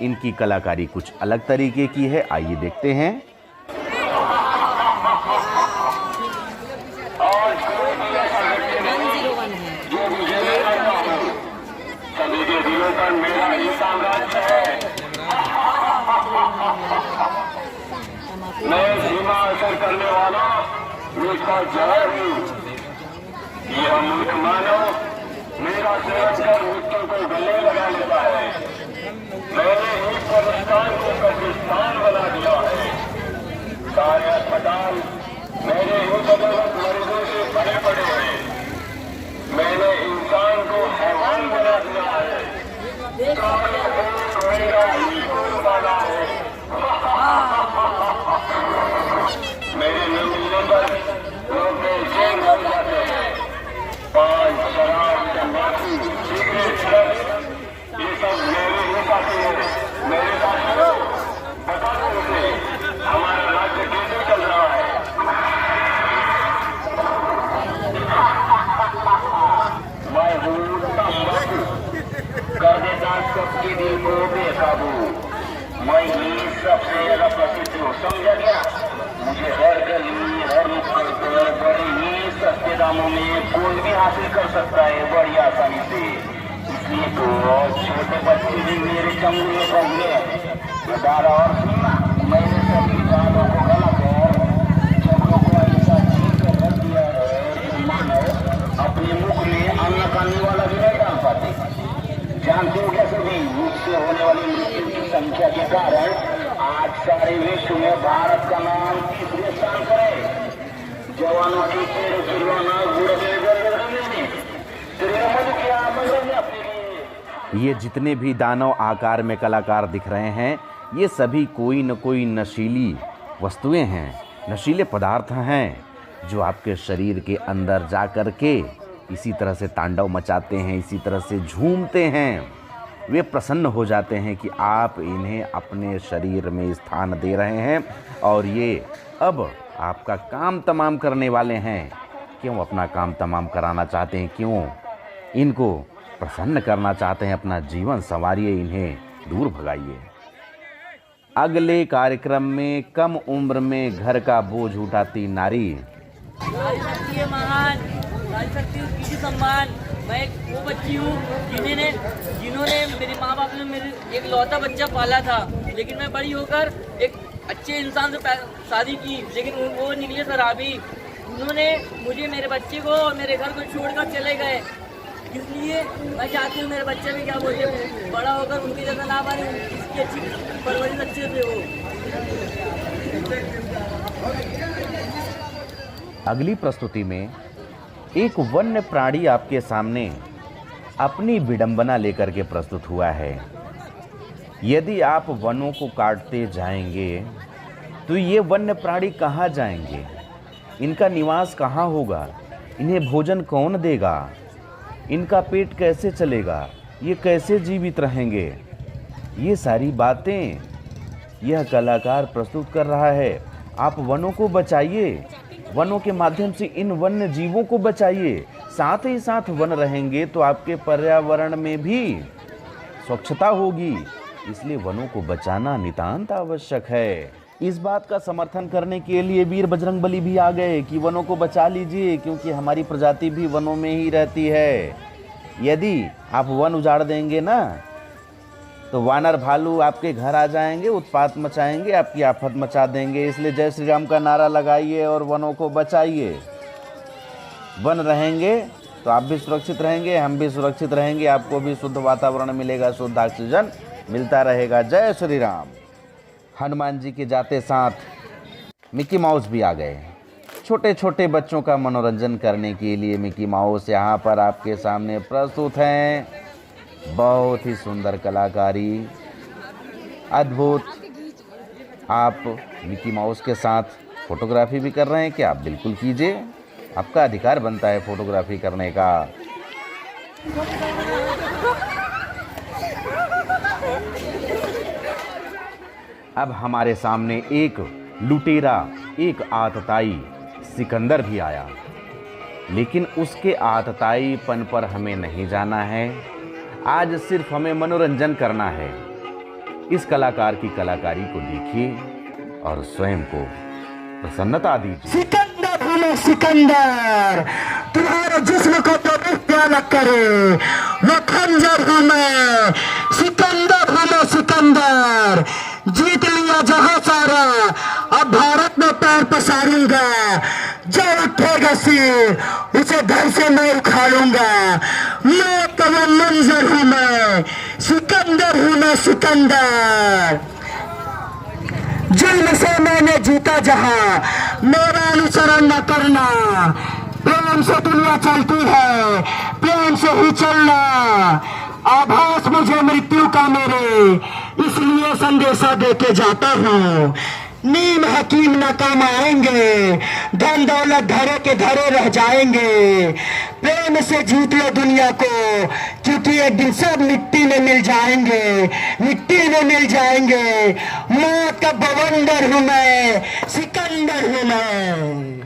इनकी कलाकारी कुछ अलग तरीके की है, आइए देखते हैं। सभी के दिलों पर मेरा ही साम्राज्य है। मैं सीमा असर करने वाला उसका जहर हूँ। यह मूर्ख मानव मेरा सेवन कर मृत्यु को गले लगा लेता है। मैंने इस कब्रिस्तान को कब्रिस्तान बना दिया है। सारे अस्पताल मेरे ही बदौलत मरीजों से भरे पड़े हैं। मैंने इंसान को हैवान बना दिया है। मेरा ही खून वाला है। मेरे न मिलने पर लोग बेचैन हो जाते हैं। पान, शराब, तंबाकू, सिगरेट, ये सब मेरे ही साथी हैं। मेरे साथी हो, बता दो मुझे हमारा राज्य कैसे चल रहा है। मैं हूँ तंबाकू, कर देता सबके दिल को बेकाबू। मैं ही सबसे ज्यादा प्रसिद्ध हूँ, समझा क्या? मुझे हर गली हर नुक्कड़ पर बड़े ही सस्ते दामों में कोई भी हासिल कर सकता है बड़ी आसानी से। इसलिए तो छोटे बच्चे भी मेरे चंगुल में पहुँच गए। दादा और सुनना, मैंने सभी दानों को गला कर चंगों को ऐसा चीज कर रख दिया है कि मानो अपने मुख में अन्न खाने वाला भी नहीं डाल पाते। जानते हो कैसे भी मुझसे होने वाली मृत्यु की संख्या के कारण आज सारे विश्व में भारत का नाम तीसरे स्थान पर है। जवानों की चेहरे खिलवाना ये जितने भी दानव आकार में कलाकार दिख रहे हैं, ये सभी कोई न कोई नशीली वस्तुएं हैं, नशीले पदार्थ हैं जो आपके शरीर के अंदर जा कर के इसी तरह से तांडव मचाते हैं, इसी तरह से झूमते हैं। वे प्रसन्न हो जाते हैं कि आप इन्हें अपने शरीर में स्थान दे रहे हैं और ये अब आपका काम तमाम करने वाले हैं। क्यों अपना काम तमाम कराना चाहते हैं, क्यों इनको प्रसन्न करना चाहते हैं, अपना जीवन संवारिए, इन्हें दूर भगाइए। अगले कार्यक्रम में कम उम्र में घर का बोझ उठाती नारी, महान नारी शक्ति की सम्मान। मैं एक वो बच्ची हूँ जिन्होंने मेरे माँ बाप ने मेरे एक लौता बच्चा पाला था, लेकिन मैं बड़ी होकर एक अच्छे इंसान से शादी की, लेकिन वो निकले शराबी। उन्होंने मुझे, मेरे बच्चे को और मेरे घर को छोड़कर चले गए। इसलिए मैं चाहती हूँ मेरे बच्चे भी क्या बोलते हैं, बड़ा होकर उनकी जगह ना बने, इसकी अच्छी परवरिश अच्छे से हो। अगली प्रस्तुति में एक वन्य प्राणी आपके सामने अपनी विडंबना लेकर के प्रस्तुत हुआ है। यदि आप वनों को काटते जाएंगे तो ये वन्य प्राणी कहाँ जाएंगे? इनका निवास कहाँ होगा? इन्हें भोजन कौन देगा? इनका पेट कैसे चलेगा? ये कैसे जीवित रहेंगे? ये सारी बातें यह कलाकार प्रस्तुत कर रहा है। आप वनों को बचाइए, वनों के माध्यम से इन वन्य जीवों को बचाइए। साथ ही साथ वन रहेंगे तो आपके पर्यावरण में भी स्वच्छता होगी, इसलिए वनों को बचाना नितांत आवश्यक है। इस बात का समर्थन करने के लिए वीर बजरंगबली भी आ गए कि वनों को बचा लीजिए, क्योंकि हमारी प्रजाति भी वनों में ही रहती है। यदि आप वन उजाड़ देंगे ना तो वानर भालू आपके घर आ जाएंगे, उत्पात मचाएंगे, आपकी आफत मचा देंगे। इसलिए जय श्री राम का नारा लगाइए और वनों को बचाइए। वन रहेंगे तो आप भी सुरक्षित रहेंगे, हम भी सुरक्षित रहेंगे, आपको भी शुद्ध वातावरण मिलेगा, शुद्ध ऑक्सीजन मिलता रहेगा। जय श्री राम। हनुमान जी के जाते साथ मिकी माउस भी आ गए। छोटे छोटे बच्चों का मनोरंजन करने के लिए मिकी माउस यहाँ पर आपके सामने प्रस्तुत हैं। बहुत ही सुंदर कलाकारी, अद्भुत। आप मिकी माउस के साथ फोटोग्राफी भी कर रहे हैं क्या? आप बिल्कुल कीजिए, आपका अधिकार बनता है फोटोग्राफी करने का। अब हमारे सामने एक लुटेरा, एक आतताई सिकंदर भी आया, लेकिन उसके आतताईपन पर हमें नहीं जाना है। आज सिर्फ हमें मनोरंजन करना है। इस कलाकार की कलाकारी को देखिए और स्वयं को प्रसन्नता दीजिए। सिकंदर हूँ मैं सिकंदर, तुम्हारे जिस्म को तो भी प्याला करे, वो खंजर हूँ मैं सिकंदर हूँ मैं सिकंदर। जीत लिया जहां सारा, अब भारत में पैर पसारूंगा। जो उठेगा सिर उसे घर से मैं उखाड़ूंगा। मैं तो वो मंजर हूँ मैं सिकंदर हूँ मैं सिकंदर। जुल्म से मैंने जीता जहां, मेरा अनुसरण न करना। प्रेम से दुनिया चलती है, प्रेम से ही चलना। आभास मुझे मृत्यु का मेरे, इसलिए संदेशा देके जाता हूँ। नीम हकीम न काम आएंगे, धन दौलत धरे के धरे रह जाएंगे। प्रेम से जीत लो दुनिया को, क्योंकि एक दिन सब मिट्टी में मिल जाएंगे, मिट्टी में मिल जाएंगे। मौत का बवंडर हूँ मैं सिकंदर हूँ मैं।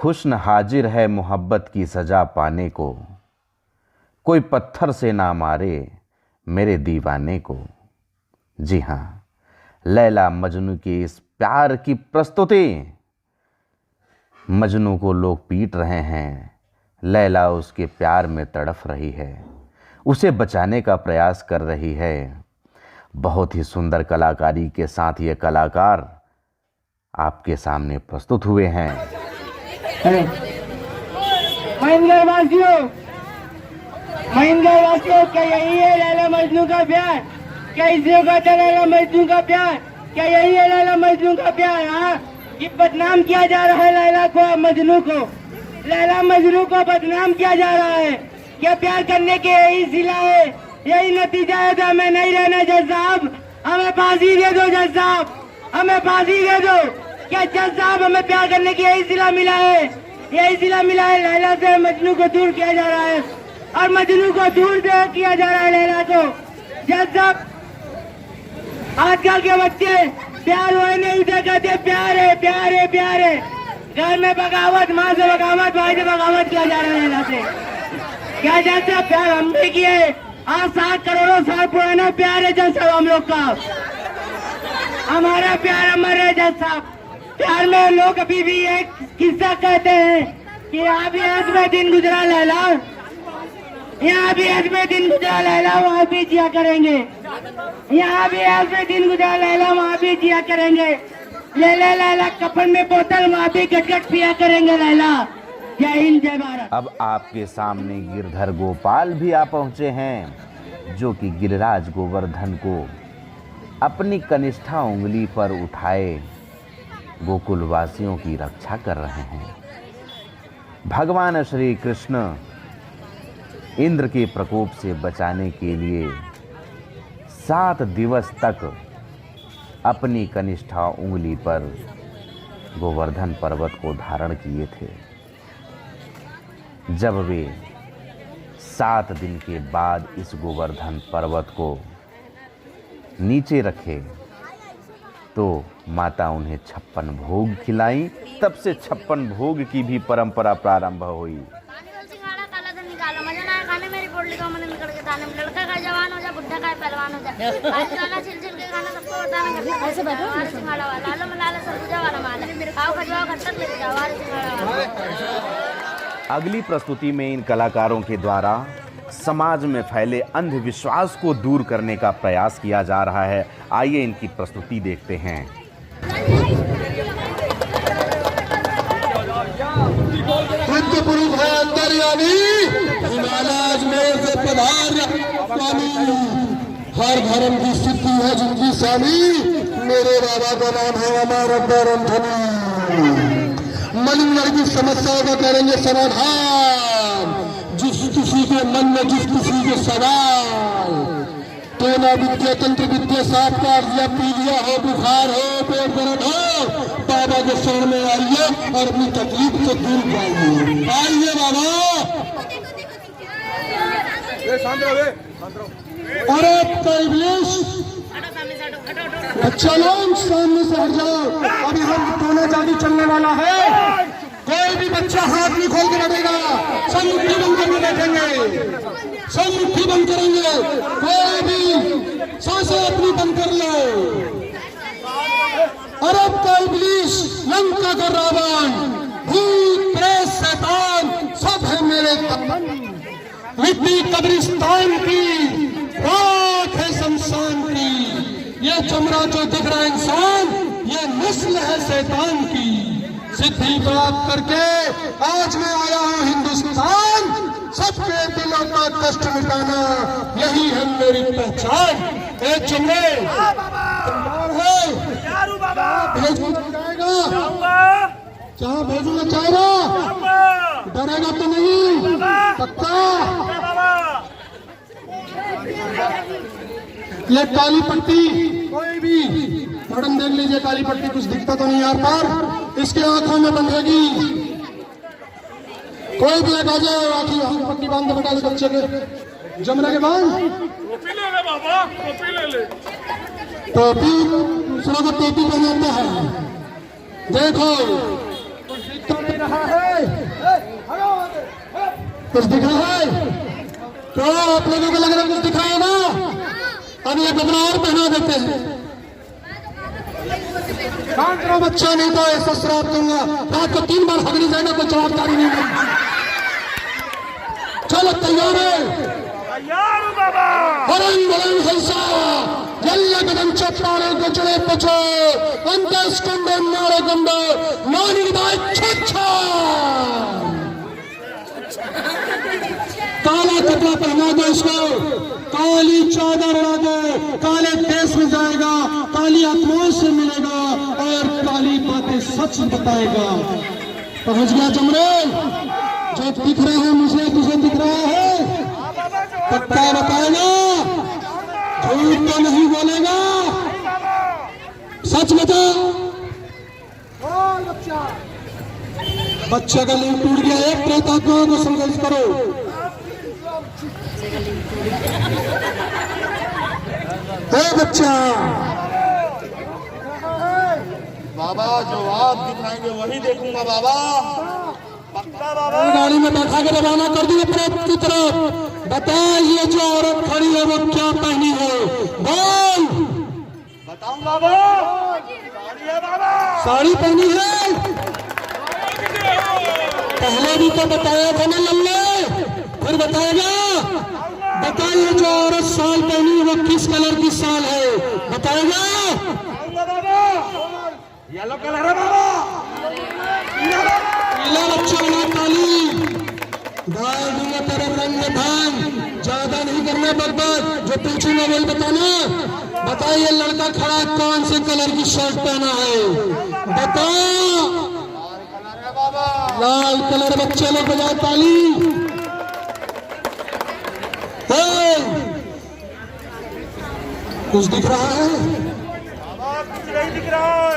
हुस्न हाजिर है मोहब्बत की सजा पाने को, कोई पत्थर से ना मारे मेरे दीवाने को। जी हाँ, लैला मजनू के इस प्यार की प्रस्तुति। मजनू को लोग पीट रहे हैं, लैला उसके प्यार में तड़फ रही है, उसे बचाने का प्रयास कर रही है। बहुत ही सुंदर कलाकारी के साथ ये कलाकार आपके सामने प्रस्तुत हुए हैं। महेंद्र वासियों, क्या यही है लैला मजनू का प्यार? क्या इसे कहता लैला मजनू का प्यार? क्या यही है लैला मजनू का प्यार? हाँ, ये बदनाम किया जा रहा है लैला को, मजनू को। लैला मजनू को बदनाम किया जा रहा है। क्या प्यार करने के यही सिला है, यही नतीजा है? तो हमें नहीं रहना जज साहब, हमें फांसी दे दो जज साहब, हमें फांसी दे दो। क्या जज साहब, हमें प्यार करने की यही सिला मिला है, यही सिला मिला है? लैला से मजनू को दूर किया जा रहा है और मजनू को दूर किया जा रहा है लैला को। जज साहब, आजकल के बच्चे प्यार हुए नहीं उसे कहते प्यार है प्यार है प्यार है। घर में बगावत, माँ से बगावत, भाई से बगावत किया जा रहा है लैला से। क्या जज साहब, प्यार हमने किए? आज 7 करोड़ साल पुराना प्यार है जज साहब हम लोग का। हमारा प्यार अमर है जज साहब। प्यार में लोग अभी भी एक किस्सा कहते हैं कि यहाँ भी आज में दिन गुजरा लैला, यहाँ भी आज में दिन गुजरा लैला, वहाँ भी जिया करेंगे। यहाँ भी आज में दिन गुजरा लैला, वहाँ भी जिया करेंगे। ले ले लैला कफन में बोतल, वहाँ भी गटगट पिया करेंगे लैला। जय हिंद जय भारत। अब आपके सामने गिरधर गोपाल भी आ पहुंचे हैं, जो कि गिरिराज गोवर्धन को अपनी कनिष्ठा उंगली पर उठाए गोकुलवासियों की रक्षा कर रहे हैं। भगवान श्री कृष्ण इंद्र के प्रकोप से बचाने के लिए 7 दिवस तक अपनी कनिष्ठा उंगली पर गोवर्धन पर्वत को धारण किए थे। जब वे 7 दिन के बाद इस गोवर्धन पर्वत को नीचे रखे तो माता उन्हें 56 भोग खिलाई। तब से 56 भोग की भी परंपरा प्रारंभ हुई। लड़का का जवान हो जाए, बुढ़ा का पहलवान हो जाए, छिल छिल के खाना सबको बताना। ऐसे बैठो सिंगाड़ा वाला लालो मलाला सरगुजा वाला माल खाओ खजवाओ घर तक लेके जाओ सिंगाड़ा वाला। अगली प्रस्तुति में इन कलाकारों के द्वारा समाज में फैले अंधविश्वास को दूर करने का प्रयास किया जा रहा है। आइए इनकी प्रस्तुति देखते हैं। है अंतर्यामी हिमालय में से पधार स्वामी, हर धर्म की सिद्धि है जिनकी स्वामी, मेरे बाबा का नाम है अमर अब्बरम धनी। मलिंगर की समस्याओं का करेंगे समाधान, जिस किसी के मन में जिस किसी के सवाल, टोना विद्या तंत्र विद्या साफ काट दिया, पी लिया हो, बुखार हो, पेट दर्द हो, बाबा के शरण में आइए और अपनी तकलीफ से दूर पाइए। आइए बाबा। अरे इब्लीस बच्चा लोग सामने से हट जाओ, अभी हम टोना चांदी चलने वाला है। कोई भी बच्चा हाथ नहीं खोल के बैठेगा, सब मुट्ठी बंद करके बैठेंगे, सब मुट्ठी बंद करेंगे। कोई भी सांसें अपनी बंद कर लो। अरब का इब्लीस, लंका का रावण, भूत प्रेत शैतान सब है मेरे दुश्मन। मिट्टी कब्रिस्तान की, राख है शमशान की। ये चमड़ा जो दिख रहा है इंसान, ये नस्ल है शैतान की। सिद्धि प्राप्त करके आज मैं आया हूँ हिंदुस्तान, सबके दिलों का कष्ट मिटाना, यही है मेरी पहचान। एक चमड़े भेजना चाहेगा, जहाँ भेजना चाहेगा, डरेगा तो नहीं, पक्का। ये काली पट्टी, कोई भी मैडम देख लीजिए, काली पट्टी कुछ दिखता तो नहीं यार पर, इसके आंखों में बंधेगी। कोई भी लगा जाए आंखी पट्टी बांध दे बेटा, बच्चे के जमना के बांध, टोपी ले ले बाबा, टोपी ले ले। टोपी दूसरों को टोपी पहनाता है। देखो कुछ दिख तो नहीं रहा है, कुछ दिख रहा है तो आप लोगों को लग रहा है कुछ दिख रहा है ना। अब ये कपड़ा और पहना देते हैं। शांत रहो बच्चा, नहीं तो ऐसा श्राप दूंगा, रात को 3 बार हगनी जाएगा, कोई जवाबदारी नहीं है। चलो तैयार है, हरण बलन हंसा, जल्ले कदम चप्पारों को चढ़े पछो, अंतस कुंडे मारे कुंडे, मानी दाय छच्छा। काला कपड़ा पहना दो इसको, काली चादर उड़ा दो, काले देश में जाएगा, काली आत्माओं से मिलेगा और काली बातें सच बताएगा। पहुंच गया जमरे, जो दिख रहा है मुझे तुझे दिख रहा है, पक्का बताएगा, झूठ तो नहीं बोलेगा, सच बता। बच्चे का लिंग टूट गया, एक प्रेतात्माओं को संघर्ष करो। बच्चा बाबा जो आप दिखाएंगे वही देखूंगा बाबा, पक्का बाबा। गाड़ी में बैठा के रवाना कर दिए प्रेत की तरफ। बता ये जो औरत खड़ी है वो क्या पहनी है, बोल। बताऊं बाबा, साड़ी पहनी है। पहले भी तो बताया था ना लल्ले, फिर बताएगा। बताइए जो औरत साल पहनी है वो किस कलर की साल है, बताएगा। येलो कलर है बाबा। पहला बच्चा बना ताली। डाल दूंगा तेरे रंग में धान, ज्यादा नहीं करना बकबक, जो पूछूंगा वही बताना। बताइए लड़का खड़ा कौन से कलर की शर्ट पहना है, बताओ। लाल कलर बच्चे लोग बजाओ ताली। कुछ दिख रहा है?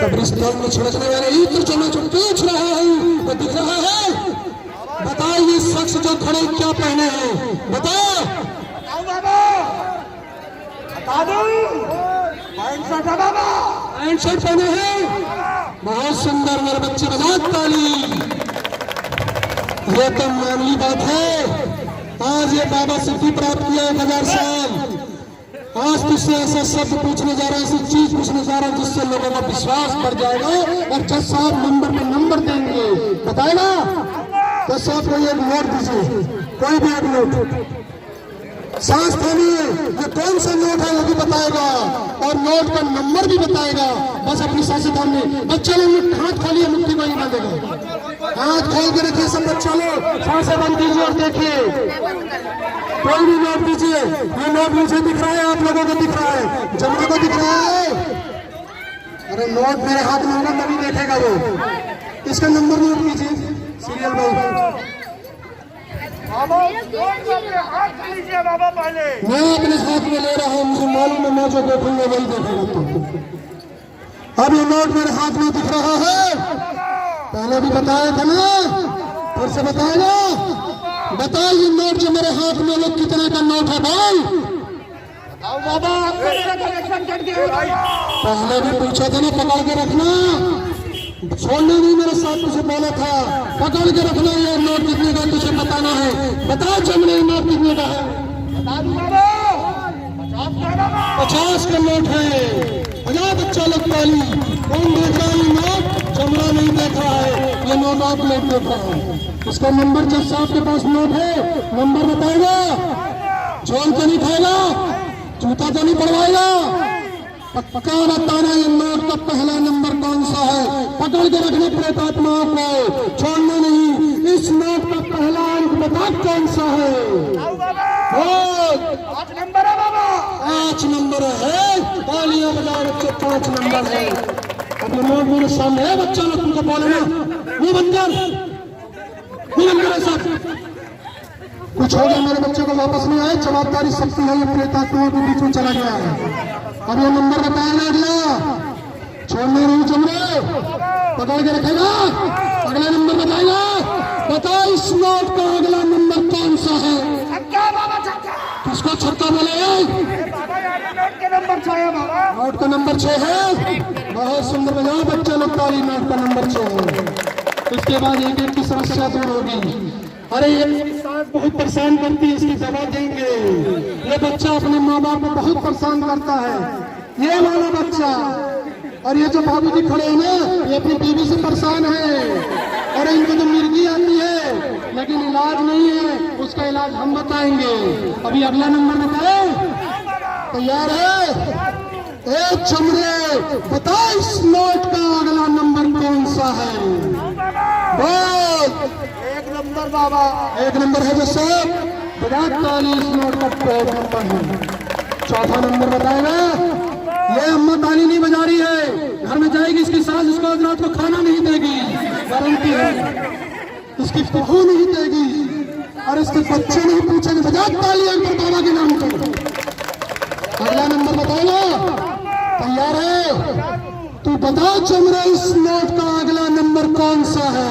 कब्रिस्तान में छिड़कने वाले ईद चलो जो पूछ रहा हूँ वो दिख रहा है? बताओ ये शख्स जो खड़े क्या पहने हैं, बताओ। बता दो। पैंट शर्ट पहने हैं, बहुत सुंदर। मेरे बच्चे बजाओ ताली। ये तो मामूली बात है, आज ये बाबा सिद्धि प्राप्त किया 1000 साल। आज तुझसे ऐसा शब्द पूछने जा रहा है, ऐसी चीज पूछने जा रहा है जिससे लोगों का विश्वास बढ़ जाएगा और जज साहब नंबर पे नंबर देंगे। बताएगा? तो साहब कोई एक नोट दीजिए, कोई भी एक नोट। सांस थामिए, ये कौन सा नोट है वो भी बताएगा और नोट का नंबर भी बताएगा। बस अपनी सांसें थामिए। बच्चे लोग हाथ खाली है, मुट्ठी को ही बांधेगा। हाथ खोल के रखिए सब बच्चा लोग, सांसें बंद कीजिए और देखिए। कोई भी नोट दीजिए। ये नोट मुझे दिख रहा है, आप लोगों को दिख रहा है, जमना को दिख रहा है। अरे नोट मेरे हाथ में होगा तभी देखेगा वो। इसका नंबर नोट कीजिए, सीरियल बाबा पहले मैं अपने हाथ में ले रहा हूँ, मुझे मालूम है मैं जो देखूंगा वही देखेगा। अब ये नोट मेरे हाथ में दिख रहा है, पहले भी बताया था ना, फिर से बताएगा। बताओ ये नोट जो मेरे हाथ में वो कितने का नोट है भाई? बताओ बाबा। पहले भी पूछा था ना, पकड़ के रखना, छोड़ना नहीं। मेरे साथ तुझे बोला था पकड़ के रखना। ये नोट कितने का तुझे बताना है। बताओ चमड़े नोट कितने का है? बता दूं बाबा। 50 का नोट है। 50 बच्चा लोग ताली। कौन देख रहा है नोट? चमड़ा नहीं देख रहा है, ये नोट आप लोग देख रहा है। इसका नंबर जज साहब के पास नोट है, नंबर बताएगा। झोल तो नहीं खाएगा, जूता तो नहीं पड़वाएगा। पक्का बताना ये नोट का पहला नंबर कौन सा है। पकड़ के रखने प्रेतात्माओं को, छोड़ना नहीं। इस नोट का पहला अंक बता कौन सा है? 5 नंबर है बाबा। 5 नंबर है। तालियां बजाओ बच्चे, 5 नंबर है। अब ये नोट मेरे सामने है, बच्चा लोग तुमको बोले ना वो बंदर सब कुछ हो गया, मेरे बच्चे को वापस नहीं आए। जवाबदारी सबकी है, ये प्रेतात्माओं के बीच में चला गया है। अब ये नंबर बताएगा अगला, छोड़ने नहीं चमड़े, पकड़ के रखेगा। अगला नंबर बताएगा। बताओ इस नोट का अगला नंबर कौन सा है? किसको छक्का बोले? नोट का नंबर 6 है बाबा। नोट का नंबर 6 है, बहुत सुंदर बजाओ बच्चे लोग ताली। नोट का नंबर 6 है। इसके बाद एक एक की समस्या दूर होगी। अरे ये सांस बहुत परेशान करती है, इसकी दवा देंगे। ये बच्चा अपने माँ बाप को बहुत परेशान करता है, ये वाला बच्चा। और ये जो बाबूजी खड़े हैं ना, ये अपनी बीवी से परेशान है। और इनको तो मिर्गी आती है लेकिन इलाज नहीं है, उसका इलाज हम बताएंगे। अभी अगला नंबर बताए, तैयार है? ए चमड़े, बता इस नोट का अगला नंबर कौन सा है? बोल। 1 नंबर बाबा। 1 नंबर है जो सब बता। 40 नोट का 1 नंबर है। चौथा नंबर बताएगा। ये अम्मा ताली नहीं बजा रही है, घर में जाएगी इसकी सास, इसको आज रात को खाना नहीं देगी, गारंटी है। इसकी बहू नहीं देगी और इसके बच्चे नहीं पूछेंगे। बजा ताली एक बार बाबा के नाम को। अगला नंबर बताएगा। तैयार है? तू बता चमड़ा इस नोट का अगला नंबर कौन सा है?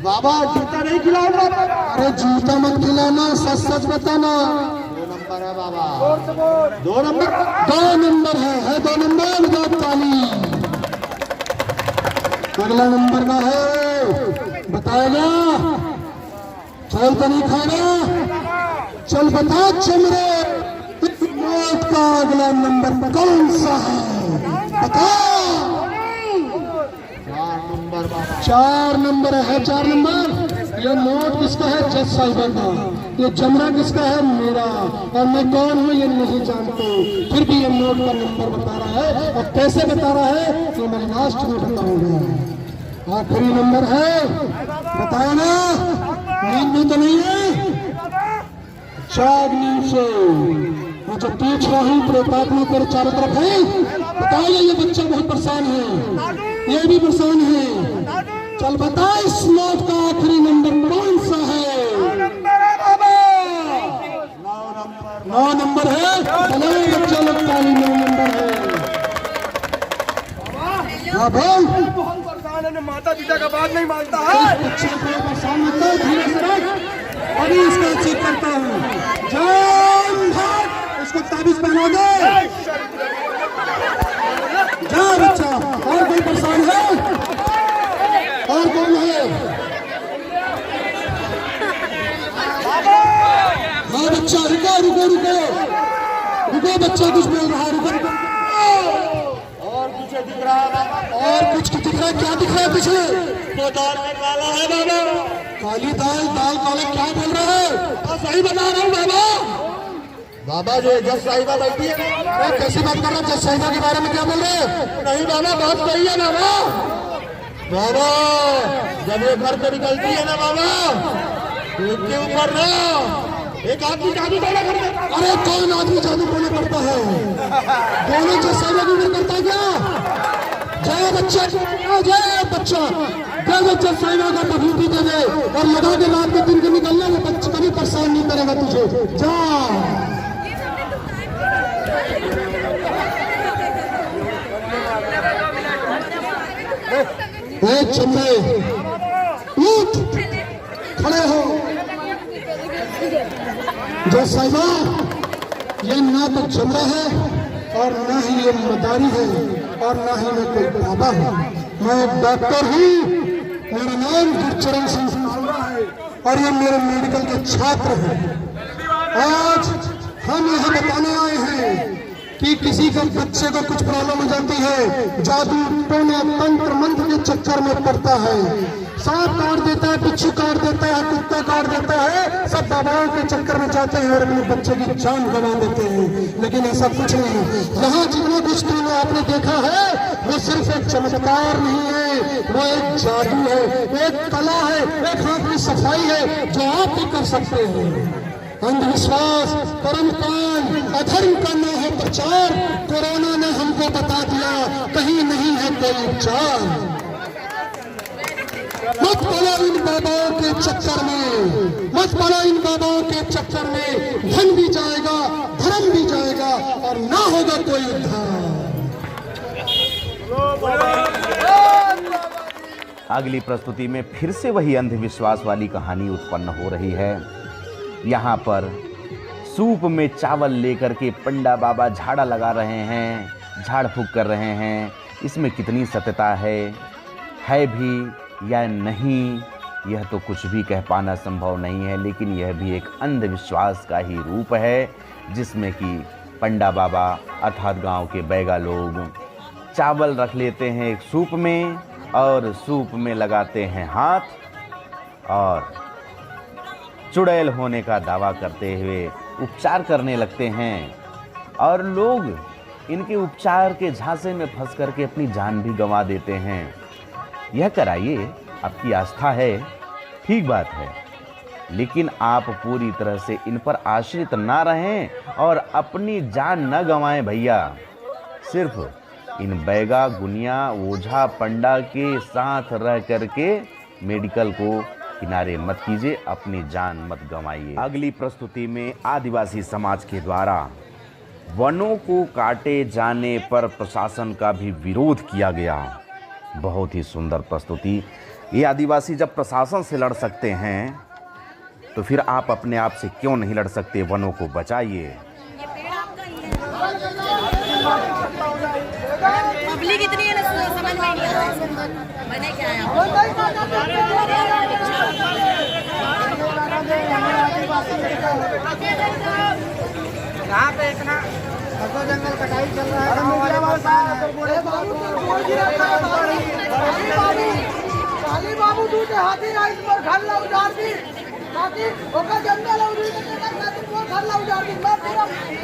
बाबा जूता नहीं खिलाऊंगा। अरे जूता मत खिलाना, सच सच बताना। 2 नंबर है बाबा। 2 नंबर। 2 नंबर है 2 नंबर। बजाओ ताली। अगला नंबर का है, बताएगा। चल तो नहीं खाएगा, चल बता चमड़े नोट का अगला नंबर कौन सा है? बता। 4 नंबर है। 4 नंबर। ये नोट किसका है? जज साहिबा का। ये जमरा किसका है? मेरा। और मैं कौन हूँ ये नहीं जानते, फिर भी ये नोट का नंबर बता रहा है। और कैसे बता रहा है तो मैं लास्ट में बताऊंगा। आखिरी नंबर है, बताओ ना, नींद में तो नहीं है? चार नींद से वो जो पीछ रही प्रेतात्मा तेरे चारों तरफ है, बताइए ये बच्चा बहुत परेशान है, ये भी परेशान है। चल बता इस नोट का आखिरी नंबर कौन सा है? 9 नंबर है। चलो बच्चा लगता है 9 नंबर है। हाँ बोल। बहुत परेशान है, माता पिता का बात नहीं मानता है। बच्चे को परेशान मत कर, धीरे से रख, अभी इसका चेक करता हूँ। जान भाग, इसको ताबीज पहना दे। जा बच्चा। और कोई परेशान है? और कौन है? हाँ बच्चा, रुको रुको रुको रुको, बच्चा कुछ बोल रहा है, रुको रुको। और कुछ दिख रहा है? और कुछ दिख रहा है? क्या दिख रहा है पीछे? तो दाल में काला है बाबा। काली दाल, दाल काला, क्या बोल रहा है? सही बता रहा हूँ बाबा। बाबा जो जज साहिबा बैठी है ना, कैसी बात कर रहा है? जज साहिबा के बारे में क्या बोल रहे हैं? नहीं बाबा, बात सही है ना बाबा। जब ये घर से निकलती है ना बाबा, तो इसके ऊपर ना एक आदमी जादू टोना करता है। अरे कौन आदमी जादू टोना करता है? दोनों जज साहिबा के ऊपर करता है क्या? जाए बच्चा, जाए बच्चा, जज साहिबा का बहूती दे दे और लगा के रात के दिन के निकलना, वो बच्चा कभी परेशान नहीं करेगा तुझे। जा चंद्रे, उठ, खड़े हो। जो साहिबा, ये ना तो चंद्रा है और ना ही ये मदारी है और ना ही मैं कोई बाबा हूँ। मैं एक डॉक्टर हूँ, मेरा नाम गुरचरण सिंह है और ये मेरे मेडिकल के छात्र हैं। आज हम यहाँ बताने आए हैं कि किसी के बच्चे को कुछ प्रॉब्लम हो जाती है, जादू टोना तंत्र मंत्र के चक्कर में पड़ता है, सांप काट देता है, बिच्छू काट देता है, कुत्ता काट देता है, सब बाबाओं के चक्कर में जाते हैं और अपने बच्चे की जान गंवा देते हैं। लेकिन ऐसा कुछ नहीं है। यहाँ जितना कुछ टोना आपने देखा है वो सिर्फ एक चमत्कार नहीं है, वो एक जादू है, एक कला है, एक हाथ की सफाई है जो आप भी कर सकते हैं। अंधविश्वास, कर्मकांड, अधर्म का न है प्रचार, कोरोना ने हमको बता दिया कहीं नहीं है कोई उपचार। मत पड़ो इन बाबाओं के चक्कर में, मत पड़ो इन बाबाओं के चक्कर में, धन भी जाएगा, धर्म भी जाएगा और ना होगा कोई उद्धार। अगली प्रस्तुति में फिर से वही अंधविश्वास वाली कहानी उत्पन्न हो रही है। यहाँ पर सूप में चावल लेकर के पंडा बाबा झाड़ा लगा रहे हैं, झाड़ फूक कर रहे हैं। इसमें कितनी सत्यता है भी या नहीं, यह तो कुछ भी कह पाना संभव नहीं है। लेकिन यह भी एक अंधविश्वास का ही रूप है, जिसमें कि पंडा बाबा अर्थात गांव के बैगा लोग चावल रख लेते हैं एक सूप में और सूप में लगाते हैं हाथ और चुड़ैल होने का दावा करते हुए उपचार करने लगते हैं और लोग इनके उपचार के झांसे में फंस करके अपनी जान भी गंवा देते हैं। यह कराइए, आपकी आस्था है, ठीक बात है, लेकिन आप पूरी तरह से इन पर आश्रित ना रहें और अपनी जान न गंवाएं भैया। सिर्फ इन बैगा गुनिया ओझा पंडा के साथ रह करके मेडिकल को किनारे मत कीजिए, अपनी जान मत गंवाइए। अगली प्रस्तुति में आदिवासी समाज के द्वारा वनों को काटे जाने पर प्रशासन का भी विरोध किया गया। बहुत ही सुंदर प्रस्तुति। ये आदिवासी जब प्रशासन से लड़ सकते हैं तो फिर आप अपने आप से क्यों नहीं लड़ सकते? वनों को बचाइए। पब्लिक इतनी है ना, समझ में नहीं आ रहा मैंने क्या है। यहाँ पे इतना जंगल कटाई चल रहा है, काली बाबू दूसरे हाथी राइस पर घर ला उजाड़ दी, ताकि ओकर जंगल और घर ला उजाड़ दी। मैं फिर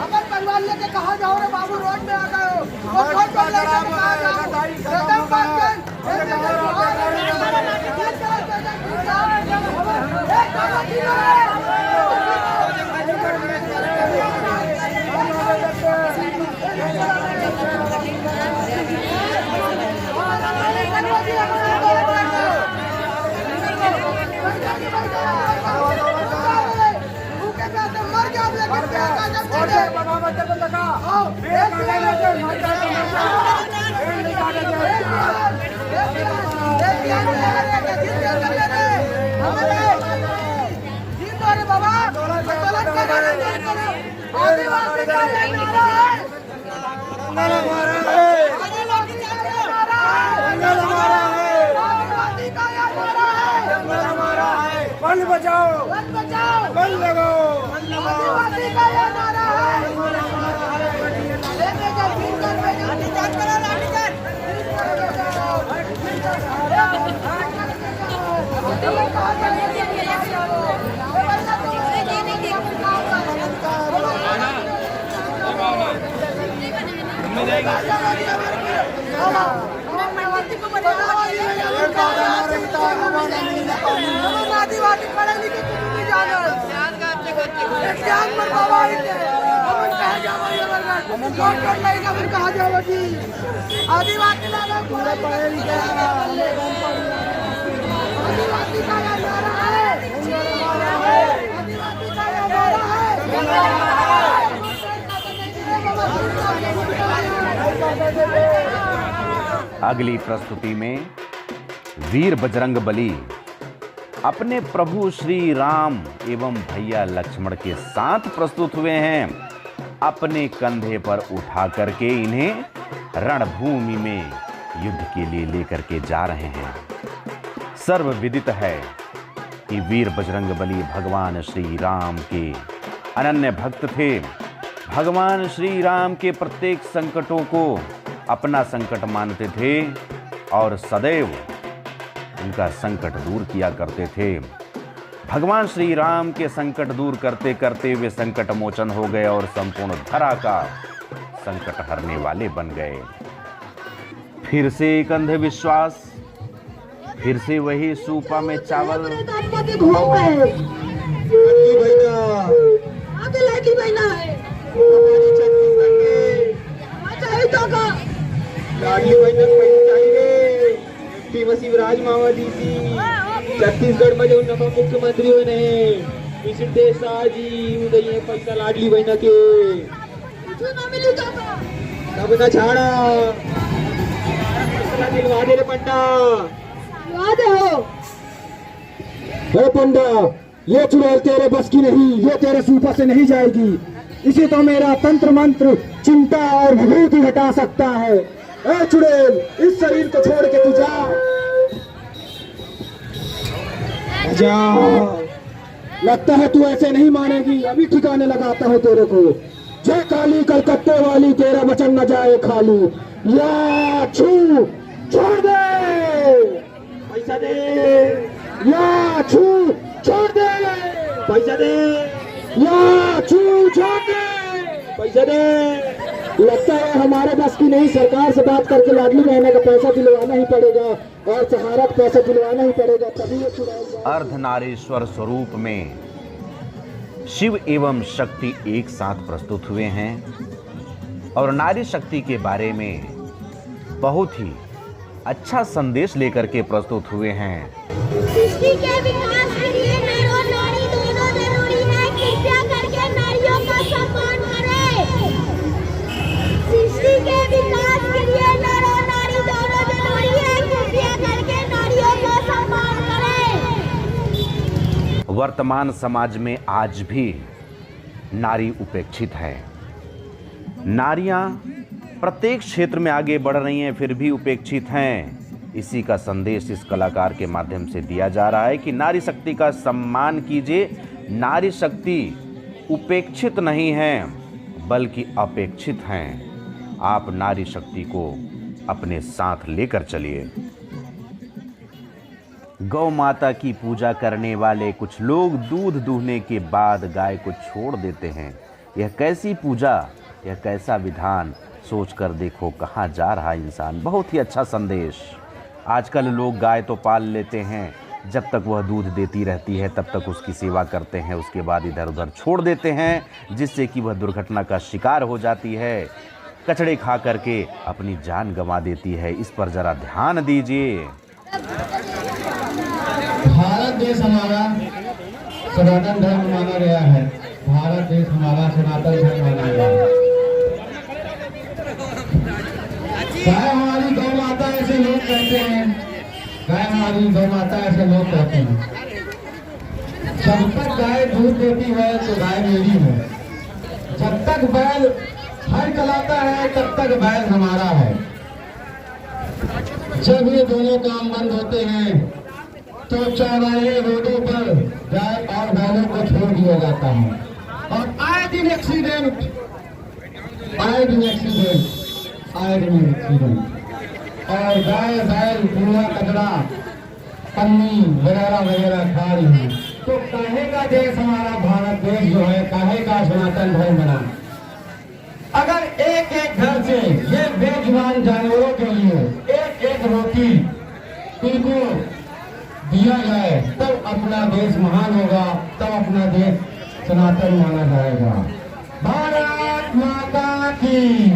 अपन परिवार लेके कहाँ जाओ रे बाबू, रोड में आ गए हो। बंद बचाओ, बंद लगाओ, आदिवासी पढ़े लिखे कुछ नहीं जानो, ज्ञान पर बाबा हम कहाँ जाओ, फिर कहाँ जाओ जी? आदिवासी लोग पूरे पढ़े लिखे, आदिवासी का नारा है, आदिवासी का नारा है। अगली प्रस्तुति में वीर बजरंग बली अपने प्रभु श्री राम एवं भैया लक्ष्मण के साथ प्रस्तुत हुए हैं। अपने कंधे पर उठा करके इन्हें रणभूमि में युद्ध के लिए लेकर के जा रहे हैं। सर्वविदित है कि वीर बजरंग बली भगवान श्री राम के अनन्य भक्त थे। भगवान श्री राम के प्रत्येक संकटों को अपना संकट मानते थे और सदैव उनका संकट दूर किया करते थे। भगवान श्री राम के संकट दूर करते करते वे संकट मोचन हो गए और संपूर्ण धरा का संकट हरने वाले बन गए। फिर से एक अंधविश्वास, फिर से वही सूपा में चावल। शिवराज मामा जी थी छत्तीसगढ़ में जो नवा मुख्यमंत्री ने पिछले शाह जी उदय पैसा लाडली बहना के तब न छाड़ा दिलवा दे रे पंडा, हे पंडा, ये चुड़ैल तेरे बस की नहीं, ये तेरे सूपा से नहीं जाएगी। इसे तो मेरा तंत्र मंत्र चिंता और विभूति हटा सकता है। ए चुड़ैल, इस शरीर को छोड़ के तू जा। लगता है तू ऐसे नहीं मानेगी, अभी ठिकाने लगाता हूँ तेरे को। जय काली कलकत्ते वाली, तेरा वचन न जाए खाली। या छू छोड़ दे, पैसा दे। या छू छोड़ दे, पैसा दे। या छू छोड़ दे, पैसा दे। लगता है हमारे बस की नहीं, सरकार से बात करके लाडली बहना का पैसा दिलवाना ही पड़ेगा और सहारा का पैसा दिलवाना ही पड़ेगा, तभी ये छुड़ाएगा। अर्धनारीश्वर स्वरूप में शिव एवं शक्ति एक साथ प्रस्तुत हुए हैं और नारी शक्ति के बारे में बहुत ही अच्छा संदेश लेकर के प्रस्तुत हुए हैं। सृष्टि के विकास के लिए नर और नारी दोनों जरूरी है, कृपया करके नारियों का सम्मान करें। सृष्टि के विकास के लिए नर और नारी दोनों जरूरी है, कृपया करके नारियों का सम्मान करें। वर्तमान समाज में आज भी नारी उपेक्षित है। नारियां प्रत्येक क्षेत्र में आगे बढ़ रही हैं, फिर भी उपेक्षित हैं। इसी का संदेश इस कलाकार के माध्यम से दिया जा रहा है कि नारी शक्ति का सम्मान कीजिए। नारी शक्ति उपेक्षित नहीं है बल्कि अपेक्षित हैं। आप नारी शक्ति को अपने साथ लेकर चलिए। गौ माता की पूजा करने वाले कुछ लोग दूध दूहने के बाद गाय को छोड़ देते हैं। यह कैसी पूजा, यह कैसा विधान, सोचकर देखो कहाँ जा रहा इंसान। बहुत ही अच्छा संदेश। आजकल लोग गाय तो पाल लेते हैं, जब तक वह दूध देती रहती है तब तक उसकी सेवा करते हैं, उसके बाद इधर उधर छोड़ देते हैं, जिससे कि वह दुर्घटना का शिकार हो जाती है, कचड़े खा करके अपनी जान गंवा देती है। इस पर जरा ध्यान दीजिए। भारत देश हमारा सनातन धर्म माना गया है। भारत देश हमारा सनातन धर्म माना गया है। गाय हमारी गौ माता ऐसे लोग कहते हैं, गाय हमारी गौ माता ऐसे लोग कहते हैं। जब तक गाय दूध देती है तो गाय मेरी है, जब तक बैल हल चलाता है तब तक बैल हमारा है। जब ये दोनों काम बंद होते हैं तो चौराहे रोडों पर गाय और बैलों को छोड़ दिया जाता है और आए दिन एक्सीडेंट और गाय बैल कूड़ा कचरा पन्नी वगैरह वगैरह खा रही है। तो काहे का देश हमारा भारत देश जो है, काहे का सनातन धर्म बना। अगर एक एक घर से ये बेजुबान जानवरों के लिए एक एक रोटी इनको दिया जाए तब अपना देश महान होगा, तब अपना देश सनातन माना जाएगा। भारत माता की,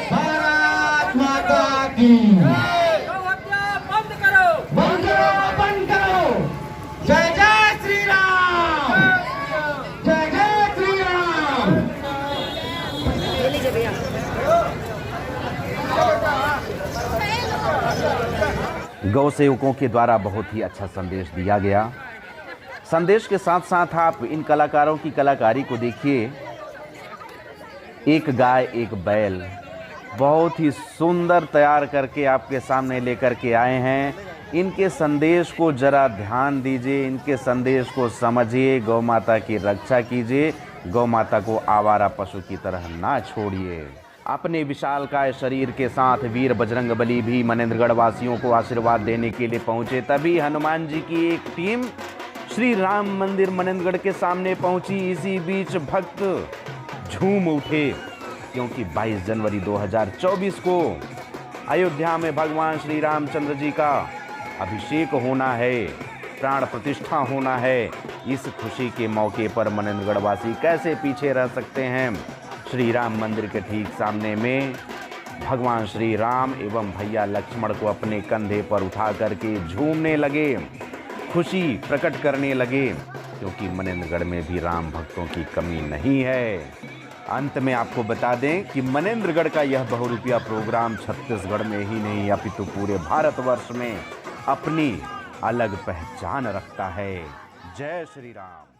भारत माता की। बंद करो, बंद करो। जय जय श्री राम, जय जय श्री राम। गौ सेवकों के द्वारा बहुत ही अच्छा संदेश दिया गया। संदेश के साथ साथ आप इन कलाकारों की कलाकारी को देखिए। एक गाय एक बैल बहुत ही सुंदर तैयार करके आपके सामने लेकर के आए हैं। इनके संदेश को जरा ध्यान दीजिए, इनके संदेश को समझिए। गौ माता की रक्षा कीजिए, गौ माता को आवारा पशु की तरह ना छोड़िए। अपने विशालकाय शरीर के साथ वीर बजरंगबली भी मनेंद्रगढ़ वासियों को आशीर्वाद देने के लिए पहुंचे। तभी हनुमान जी की एक टीम श्री राम मंदिर मनेंद्रगढ़ के सामने पहुंची। इसी बीच भक्त झूम उठे क्योंकि 22 जनवरी 2024 को अयोध्या में भगवान श्री रामचंद्र जी का अभिषेक होना है, प्राण प्रतिष्ठा होना है। इस खुशी के मौके पर मनेंद्रगढ़ वासी कैसे पीछे रह सकते हैं। श्री राम मंदिर के ठीक सामने में भगवान श्री राम एवं भैया लक्ष्मण को अपने कंधे पर उठा करके झूमने लगे, खुशी प्रकट करने लगे, क्योंकि मनेंद्रगढ़ में भी राम भक्तों की कमी नहीं है। अंत में आपको बता दें कि मनेंद्रगढ़ का यह बहुरूपिया प्रोग्राम छत्तीसगढ़ में ही नहीं अपितु पूरे भारतवर्ष में अपनी अलग पहचान रखता है। जय श्री राम।